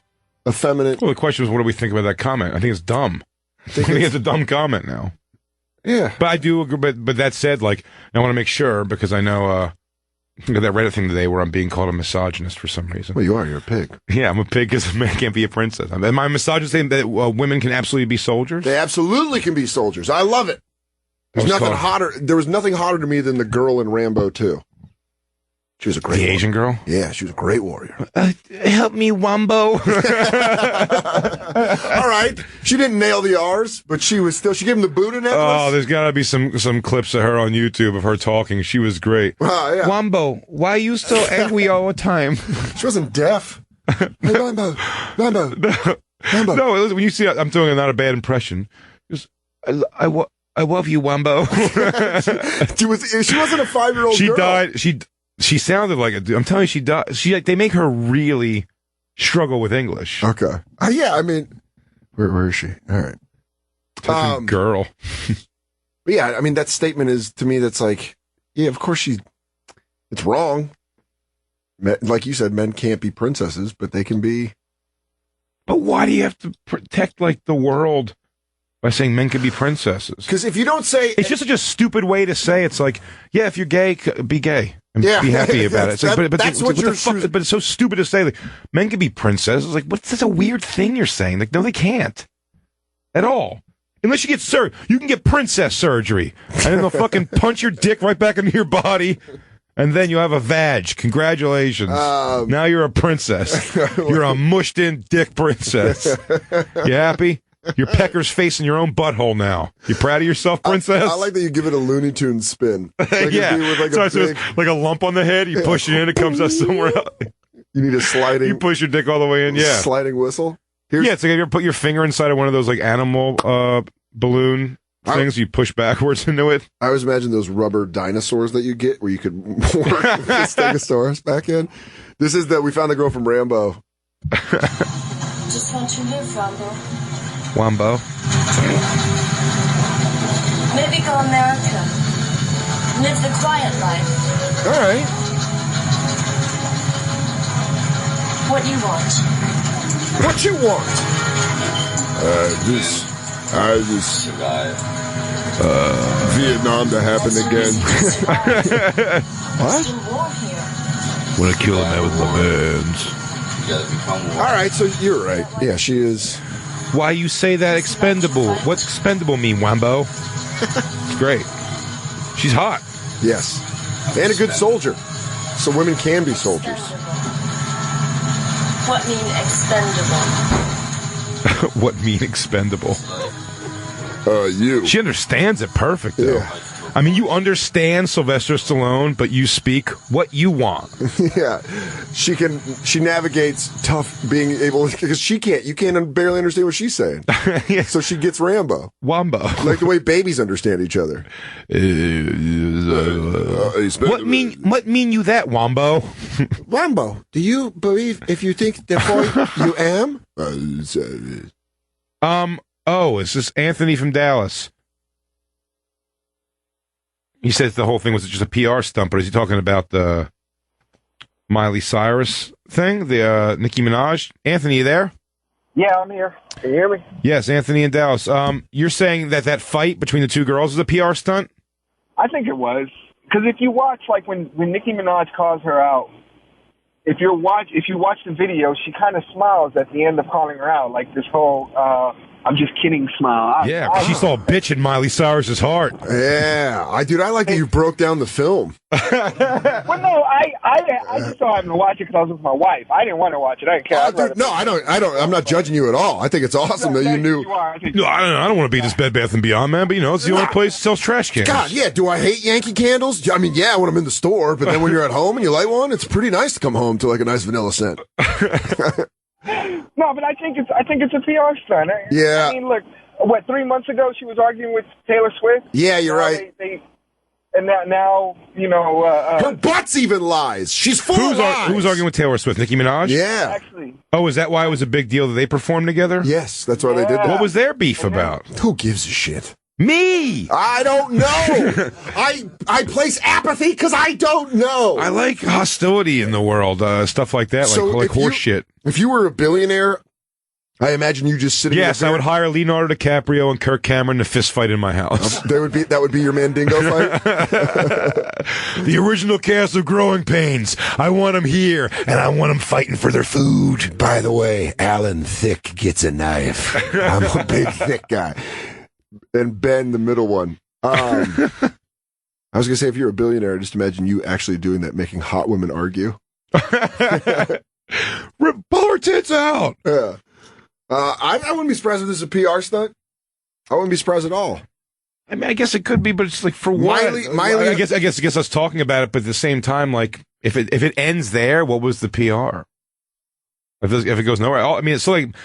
effeminate. Well, the question is, what do we think about that comment? I think it's dumb. I think it's a dumb comment now. Yeah. But I do agree. But that said, like, I want to make sure, because I know... I got that Reddit thing today where I'm being called a misogynist for some reason. Well, you are. You're a pig. Yeah, I'm a pig because a man can't be a princess. Am I misogynist saying that women can absolutely be soldiers? They absolutely can be soldiers. I love it. There's nothing hotter. There was nothing hotter to me than the girl in Rambo 2. She was a great warrior. Asian girl? Yeah, she was a great warrior. Help me, Wumbo. All right. She didn't nail the R's, but she gave him the Buddha necklace. Oh, there's got to be some clips of her on YouTube of her talking. She was great. Yeah. Wumbo, why are you so angry all the time? She wasn't deaf. Hey, Wumbo. No, when you see, I'm doing not a bad impression. Just, I love you, Wumbo. She wasn't a 5-year-old girl. She died. She sounded like a dude. I'm telling you, she died. They make her really struggle with English. Okay. Yeah, I mean, where is she? All right. Girl. But yeah, I mean, that statement is, to me, that's like, yeah, of course it's wrong. Like you said, men can't be princesses, but they can be. But why do you have to protect, like, the world by saying men can be princesses? Because if you don't say... It's just such a stupid way to say. It's like, yeah, if you're gay, be gay. And be happy about it. It's like, but it's so stupid to say, like, men can be princesses. Like, what's such a weird thing you're saying? Like, no, they can't. At all. Unless you get surgery. You can get princess surgery. And then they'll fucking punch your dick right back into your body. And then you have a vag. Congratulations. Now you're a princess. You're a mushed in dick princess. You happy? Your pecker's facing your own butthole now. You proud of yourself, princess? I like that you give it a Looney Tunes spin. Like yeah. With So it's like a lump on the head. You push it in, it comes out somewhere else. You need a sliding... You push your dick all the way in, yeah. Sliding whistle? Yeah, it's like if you ever put your finger inside of one of those, like, animal balloon things, you push backwards into it. I always imagine those rubber dinosaurs that you get where you could work the stegosaurus back in. This is that we found the girl from Rambo. Just want to live, Rambo. Wumbo. Maybe go America. Live the quiet life. All right. What you want? What you want? Vietnam to happen again. What? Want to kill a man with my hands. All right, so you're right. Yeah, she is. Why you say that expendable? What's expendable mean, Wambo? It's great. She's hot. Yes. And a good soldier. So women can be soldiers. What mean expendable? What mean expendable? You. She understands it perfect, though. Yeah. I mean, you understand Sylvester Stallone, but you speak what you want. Yeah. She navigates tough being able, because you can't barely understand what she's saying. Yeah. So she gets Rambo. Wambo. Like the way babies understand each other. What mean you that, Wambo? Wambo, do you believe if you think therefore you am? Oh, is this Anthony from Dallas? He says the whole thing was just a PR stunt, but is he talking about the Miley Cyrus thing, the Nicki Minaj? Anthony, you there? Yeah, I'm here. Can you hear me? Yes, Anthony in Dallas. You're saying that fight between the two girls is a PR stunt? I think it was. Because if you watch, like, when Nicki Minaj calls her out, if you watch the video, she kind of smiles at the end of calling her out, like this whole I'm just kidding smile. She saw a bitch in Miley Cyrus's heart. Yeah, I like that you broke down the film. Well, no, I just so happened to watch it because I was with my wife. I didn't want to watch it. I didn't care. No, I don't. I'm not judging you at all. I think it's awesome that you knew. No, I don't want to be this Bed Bath & Beyond, man, but it's the only place that sells trash cans. God, yeah, do I hate Yankee candles? I mean, yeah, when I'm in the store, but then when you're at home and you light one, it's pretty nice to come home to like a nice vanilla scent. No, but I think it's a PR stunt. Yeah. I mean, look, 3 months ago she was arguing with Taylor Swift. Yeah, you're right. And now her butt's even lies. She's full of lies. Who's arguing with Taylor Swift? Nicki Minaj? Yeah. Actually. Oh, is that why it was a big deal that they performed together? Yes, that's why they did that. What was their beef about? Who gives a shit? Me! I don't know. I place apathy because I don't know. I like hostility in the world, stuff like that, like horse shit. If you were a billionaire, I imagine you just sitting. Yes, I would hire Leonardo DiCaprio and Kirk Cameron to fist fight in my house. That would be your Mandingo fight. The original cast of Growing Pains. I want them here, and I want them fighting for their food. By the way, Alan Thicke gets a knife. I'm a big thick guy. And Ben, the middle one. I was going to say, if you're a billionaire, just imagine you actually doing that, making hot women argue. Pull her tits out! Yeah. I wouldn't be surprised if this is a PR stunt. I wouldn't be surprised at all. I mean, I guess it could be, but it's like for what? Miley, I guess us talking about it, but at the same time, like if it ends there, what was the PR? If it goes nowhere, I mean, it's so like.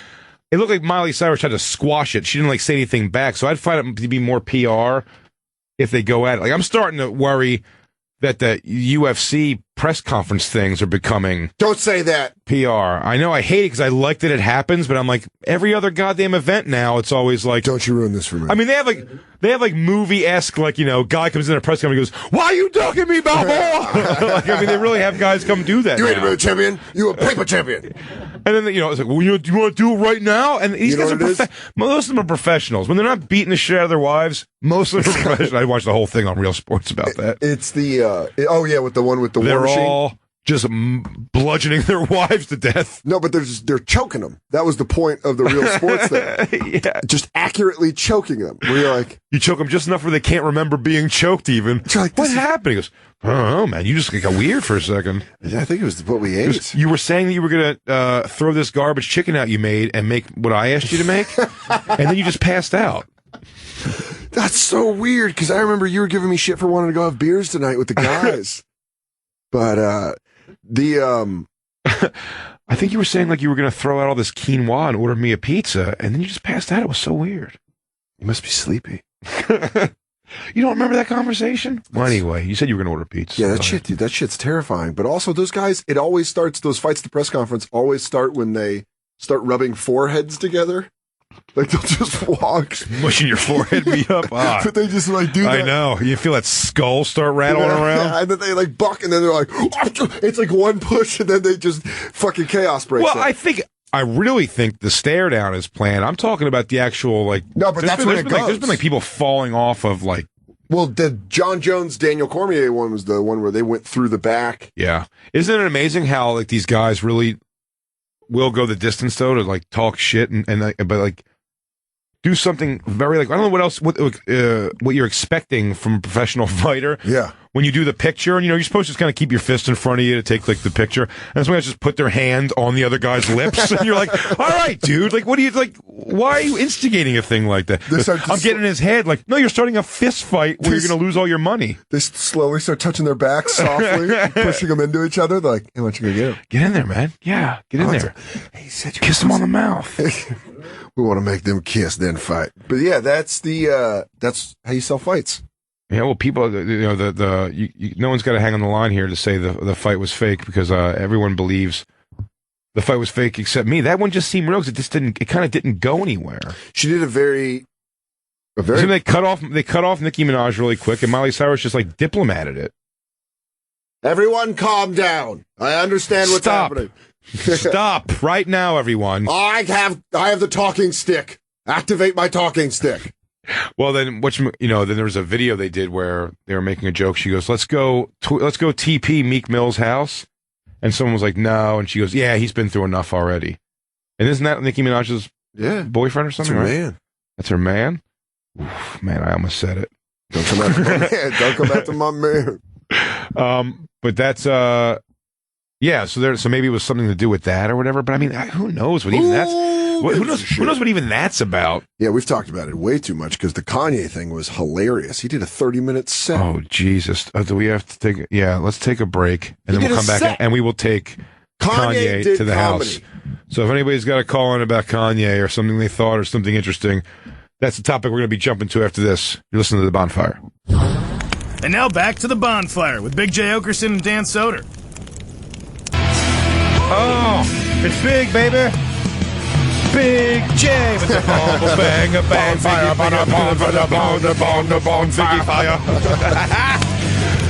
It looked like Miley Cyrus tried to squash it. She didn't like say anything back. So I'd find it to be more PR if they go at it. Like I'm starting to worry that the UFC press conference things are becoming. Don't say that. PR. I know I hate it because I like that it happens, but I'm like every other goddamn event now. It's always like, don't you ruin this for me. I mean, they have like movie-esque, like, guy comes in a press conference and goes, "Why are you ducking me, Balboa?" Like, I mean, they really have guys come do that. You ain't a champion. You a paper champion. And then it's like, well, do you want to do it right now? And these guys most of them are professionals. When they're not beating the shit out of their wives, most of them are professionals. I watched the whole thing on Real Sports about that. It's the with the one with the war machine. They're all just bludgeoning their wives to death. No, but they're choking them. That was the point of the Real Sports thing. Yeah. Just accurately choking them. Where you're like, you choke them just enough where they can't remember being choked even. Like, what happened? He goes, I don't know, man. You just got weird for a second. I think it was what we ate. You were saying that you were going to throw this garbage chicken out you made and make what I asked you to make, and then you just passed out. That's so weird, because I remember you were giving me shit for wanting to go have beers tonight with the guys. But I think you were saying like you were going to throw out all this quinoa and order me a pizza, and then you just passed out. It was so weird. You must be sleepy. You don't remember that conversation? Well, anyway, you said you were going to order pizza. Yeah, that shit's terrifying. But also, those guys, it always starts, those fights at the press conference always start when they start rubbing foreheads together. Like they'll just walk, mushing your forehead me up. Ah. But they just like do that. I know. You feel that skull start rattling around. Yeah, and then they like buck, and then they're like, it's like one push, and then they just fucking chaos breaks. Well, up. I really think the stare down is planned. I'm talking about the actual like. No, but that's when it goes. There's been like people falling off of like. Well, the John Jones, Daniel Cormier one was the one where they went through the back. Yeah, isn't it amazing how like these guys really will go the distance though to like talk shit but like. Do something very like I don't know what you're expecting from a professional fighter. Yeah. When you do the picture, and you're supposed to just kind of keep your fist in front of you to take like the picture, and that's when I just put their hand on the other guy's lips, and you're like, "All right, dude, like, what do you like? Why are you instigating a thing like that?" I'm getting in his head, like, "No, you're starting a fist fight where you're going to lose all your money." They slowly start touching their backs softly, pushing them into each other. They're like, "Hey, why don't you go get him? Get in there, man. Yeah, get in there. Hey, said kiss him on the mouth." We want to make them kiss, then fight. But yeah, that's how you sell fights. Yeah, well, people, no one's got to hang on the line here to say the fight was fake because everyone believes the fight was fake except me. That one just seemed real because it kind of didn't go anywhere. She did a very. So they cut off Nicki Minaj really quick, and Miley Cyrus just like diplomated it. Everyone, calm down. I understand what's happening. Stop right now, everyone. I have the talking stick. Activate my talking stick. Well, then, then there was a video they did where they were making a joke. She goes, "Let's go TP Meek Mill's house," and someone was like, "No," and she goes, "Yeah, he's been through enough already." And isn't that Nicki Minaj's boyfriend or something? That's her right? man. That's her man. Oof, man, I almost said it. Don't come after my man. Don't come after my man. But that's yeah. So maybe it was something to do with that or whatever. But I mean, who knows what even that's. Who knows what even that's about? Yeah, we've talked about it way too much because the Kanye thing was hilarious. He did a 30-minute set. Oh, Jesus. Do we have to take... Yeah, let's take a break, and then we'll come back, and we will take Kanye to the house. So if anybody's got a call in about Kanye or something they thought or something interesting, that's the topic we're going to be jumping to after this. You're listening to The Bonfire. And now back to The Bonfire with Big J. Oakerson and Dan Soder. Oh, it's big, baby. Big J with the bang, a bang, fire, the bonfire.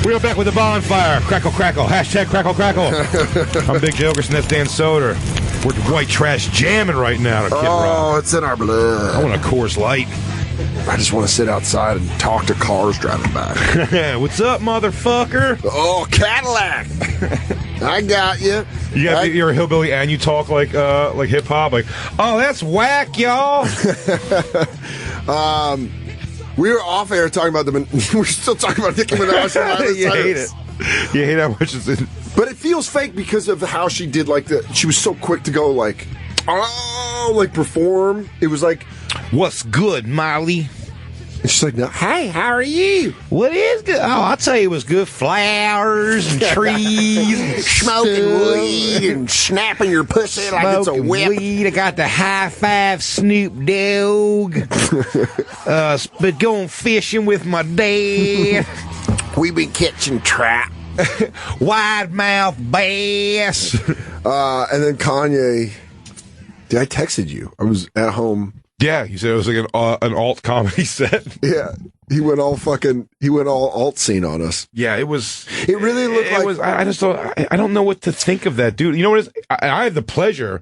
We're back with the bonfire. Crackle, crackle. Hashtag crackle, crackle. I'm Big J. Oakerson. That's Dan Soder. We're white trash jamming right now. It's in our blood. I want a Coors Light. I just want to sit outside and talk to cars driving by. What's up, motherfucker? Oh, Cadillac. I got you. You're a hillbilly and you talk like hip hop. Like, oh, that's whack, y'all. We were off air talking about we're still talking about Nicki Minaj and Miley Cyrus. You hate it. You hate how much it's in. But it feels fake because of how she did she was so quick to go perform. It was like, what's good, Miley? And she's like, no, hey, how are you? What is good? Oh, I'll tell you what's good. Flowers and trees and smoking weed and snapping your pussy like it's a whip. Weed. I got the high five Snoop Dogg. But going fishing with my dad. We been catching trout. Wide mouth bass. And then Kanye. I texted you. I was at home. Yeah, you said it was like an alt comedy set. Yeah, he went all alt scene on us. Yeah, it was. It really looked like. I just don't. I don't know what to think of that dude. You know what it is? I have the pleasure,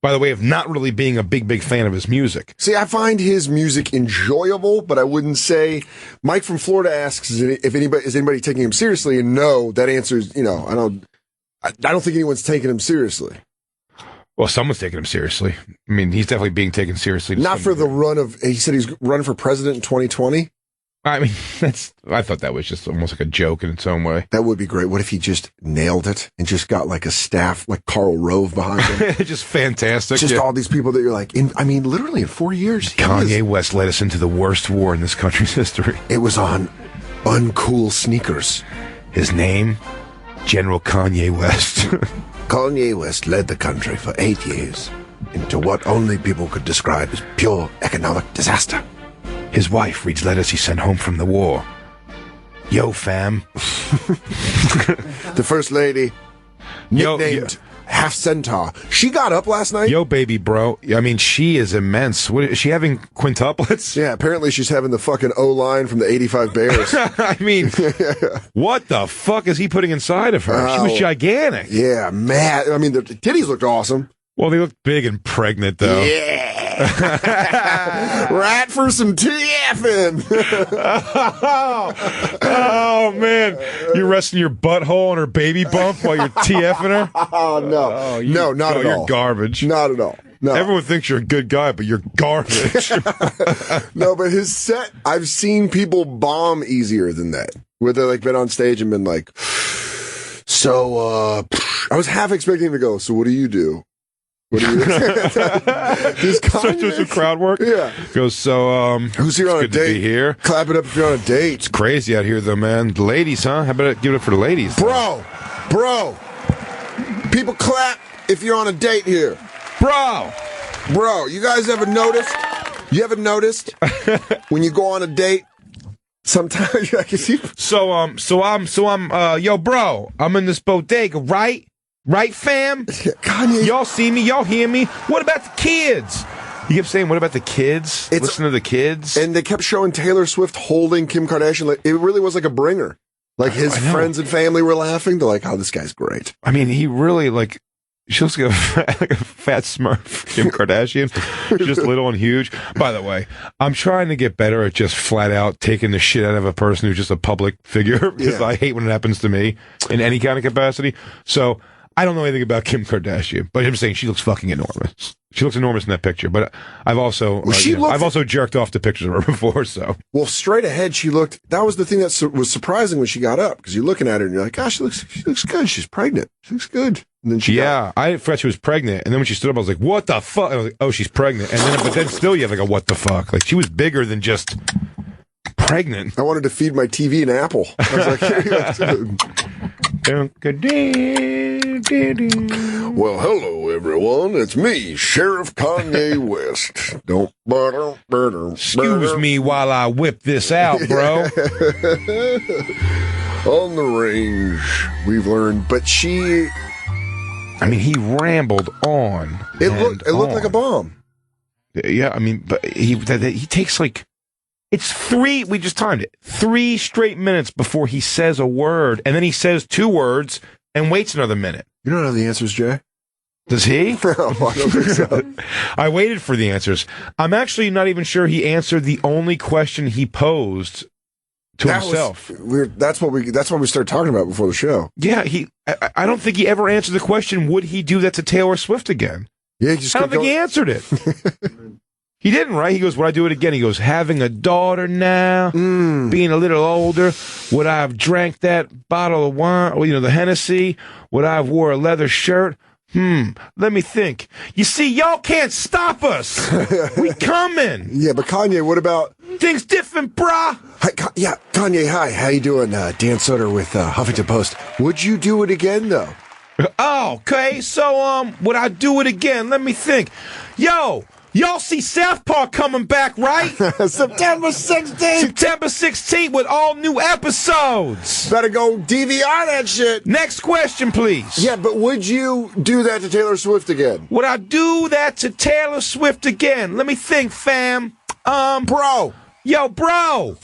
by the way, of not really being a big fan of his music. See, I find his music enjoyable, but I wouldn't say. Mike from Florida asks if anybody taking him seriously, and no, that answer is I don't think anyone's taking him seriously. Well, someone's taking him seriously. I mean, he's definitely being taken seriously. Not for the run of. He said he's running for president in 2020. I mean, I thought that was just almost like a joke in its own way. That would be great. What if he just nailed it and just got like a staff like Karl Rove behind him? Just fantastic. Just all these people that you're like, literally in 4 years. Kanye West led us into the worst war in this country's history. It was on uncool sneakers. His name, General Kanye West. Kanye West led the country for 8 years into what only people could describe as pure economic disaster. His wife reads letters he sent home from the war. Yo, fam. The first lady, nicknamed half centaur. She got up last night. Yo, baby, bro. I mean, she is immense. What, is she having quintuplets? Yeah, apparently she's having the fucking O-line from the 85 Bears. I mean, what the fuck is he putting inside of her? She was gigantic. Yeah, mad. I mean, the titties looked awesome. Well, they looked big and pregnant, though. Yeah. Right for some TFing. Oh, man. You're resting your butthole on her baby bump while you're TFing her? Oh, no. No, not at all. You're garbage. Not at all. No. Everyone thinks you're a good guy, but you're garbage. No, but his set, I've seen people bomb easier than that. Where they're like been on stage and been like, so, I was half expecting him to go, so what do you do? What do you do some crowd work? Yeah. Goes, so, who's here on a date? Be here. Clap it up if you're on a date. It's crazy out here, though, man. The ladies, huh? How about give it up for the ladies? Bro. People clap if you're on a date here. Bro, you guys ever noticed? You ever noticed when you go on a date? Sometimes I can see. So I'm, yo, bro, I'm in this bodega, right? Right, fam? Kanye. Y'all see me? Y'all hear me? What about the kids? You kept saying, what about the kids? Listen to the kids. And they kept showing Taylor Swift holding Kim Kardashian. Like, it really was like a bringer. Like his friends and family were laughing. They're like, oh, this guy's great. I mean, he really, like, she looks like a fat smurf, Kim Kardashian. Just little and huge. By the way, I'm trying to get better at just flat out taking the shit out of a person who's just a public figure, because I hate when it happens to me in any kind of capacity. So I don't know anything about Kim Kardashian, but I'm saying she looks fucking enormous. She looks enormous in that picture, but I've also I've also jerked off to pictures of her before. So straight ahead, she looked. That was the thing that was surprising when she got up, because you're looking at her and you're like, gosh, she looks good. She's pregnant. She looks good. And then I forgot she was pregnant, and then when she stood up, I was like, what the fuck? And I was like, oh, she's pregnant. And then, but then still, you have like a what the fuck? Like, she was bigger than just pregnant. I wanted to feed my TV an apple. I was like, well, hello everyone. It's me, Sheriff Kanye West. Excuse me while I whip this out, bro. On the range, we've learned, but she. I mean, he rambled on. It looked like a bomb. Yeah, I mean, but he takes like. It's 3, we just timed it, 3 straight minutes before he says a word, and then he says 2 words and waits another minute. You don't know the answers, Jay? Does he? No, I don't think so. I waited for the answers. I'm actually not even sure he answered the only question he posed to himself. That's what we started talking about before the show. Yeah, I don't think he ever answered the question, would he do that to Taylor Swift again? Yeah, I don't think he answered it. He didn't, right? He goes, would I do it again? He goes, having a daughter now, being a little older, would I have drank that bottle of wine, or, the Hennessy? Would I have wore a leather shirt? Let me think. You see, y'all can't stop us. We coming. Yeah, but Kanye, what about... Things different, brah. Hi, Kanye, hi. How you doing? Dan Soder with Huffington Post. Would you do it again, though? Oh, okay. So, would I do it again? Let me think. Yo... Y'all see South Park coming back, right? September 16th. September 16th with all new episodes. Better go DVR that shit. Next question, please. Yeah, but would you do that to Taylor Swift again? Would I do that to Taylor Swift again? Let me think, fam. Bro. Yo, bro.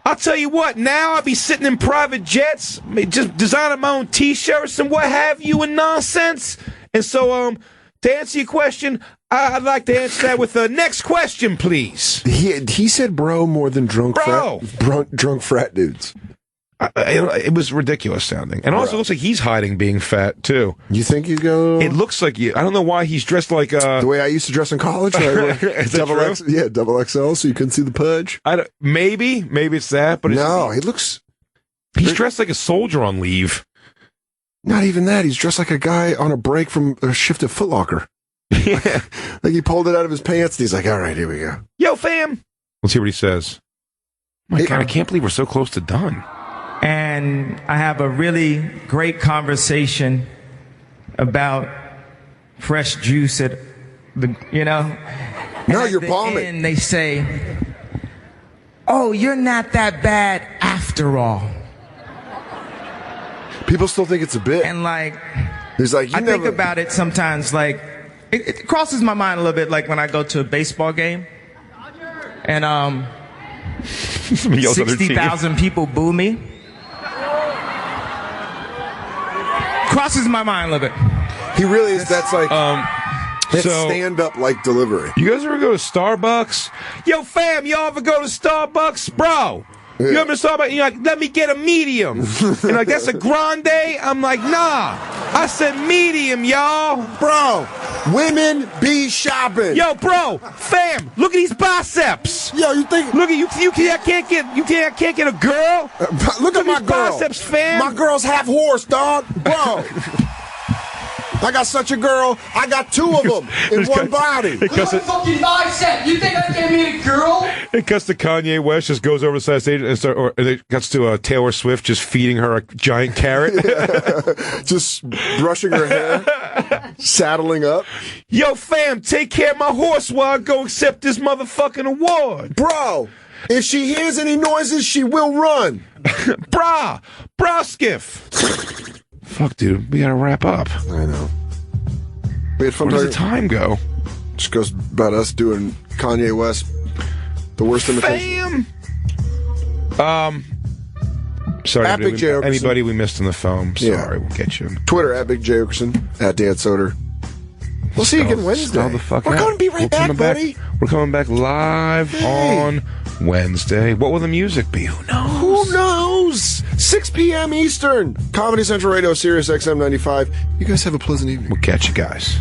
I'll tell you what, now I'll be sitting in private jets, just designing my own T-shirts and what have you and nonsense. And so, to answer your question, I'd like to answer that with the next question, please. He said bro more than drunk frat dudes. It was ridiculous sounding. And also, it looks like he's hiding being fat, too. You think you go... It looks like I don't know why he's dressed like... The way I used to dress in college? Double XL, so you couldn't see the pudge? Maybe it's that, but no, he looks... He's dressed like a soldier on leave. Not even that. He's dressed like a guy on a break from a shift at Foot Locker. Yeah. Like he pulled it out of his pants and he's like, all right, here we go. Yo, fam. Let's hear what he says. My God, I can't believe we're so close to done. And I have a really great conversation about fresh juice at the, No, you're bombing. And they say, oh, you're not that bad after all. People still think it's a bit. And He's like, I think about it sometimes, like, it crosses my mind a little bit, like when I go to a baseball game, and 60,000 people boo me. Crosses my mind a little bit. He really is. That's like it's so- stand-up like delivery. You guys ever go to Starbucks? Yo, fam, y'all ever go to Starbucks? Bro, you ever to Starbucks? You're like, let me get a medium. And like, that's a grande? I'm like, nah. I said medium, y'all. Bro, women be shopping. Yo, bro, fam, look at these biceps. Yo, you think? Look at you can't get a girl? Look at my these girl. biceps, fam. My girl's half horse, dog. Bro. I got such a girl. I got two of them in one body. Look at my fucking bicep. You think I can't meet a girl? It cuts to Kanye West, just goes over to the side of the stage, and it cuts to Taylor Swift just feeding her a giant carrot. Just brushing her hair, saddling up. Yo, fam, take care of my horse while I go accept this motherfucking award. Bro, if she hears any noises, she will run. Skiff. Fuck, dude, we gotta wrap up. I know. We had fun. Where does the time go? Just goes about us doing Kanye West, the worst imitation. Sorry, At Big J Oakerson. anybody we missed on the phone. Sorry, Yeah. we'll get you. Twitter at Big J Oakerson, at Dan Soder. We'll see you again Wednesday. Stall the fuck We're out. going to be right back, buddy. We're coming back live on Wednesday. What will the music be? Who knows? Who knows? 6 p.m. Eastern. Comedy Central Radio, Sirius XM 95. You guys have a pleasant evening. We'll catch you guys.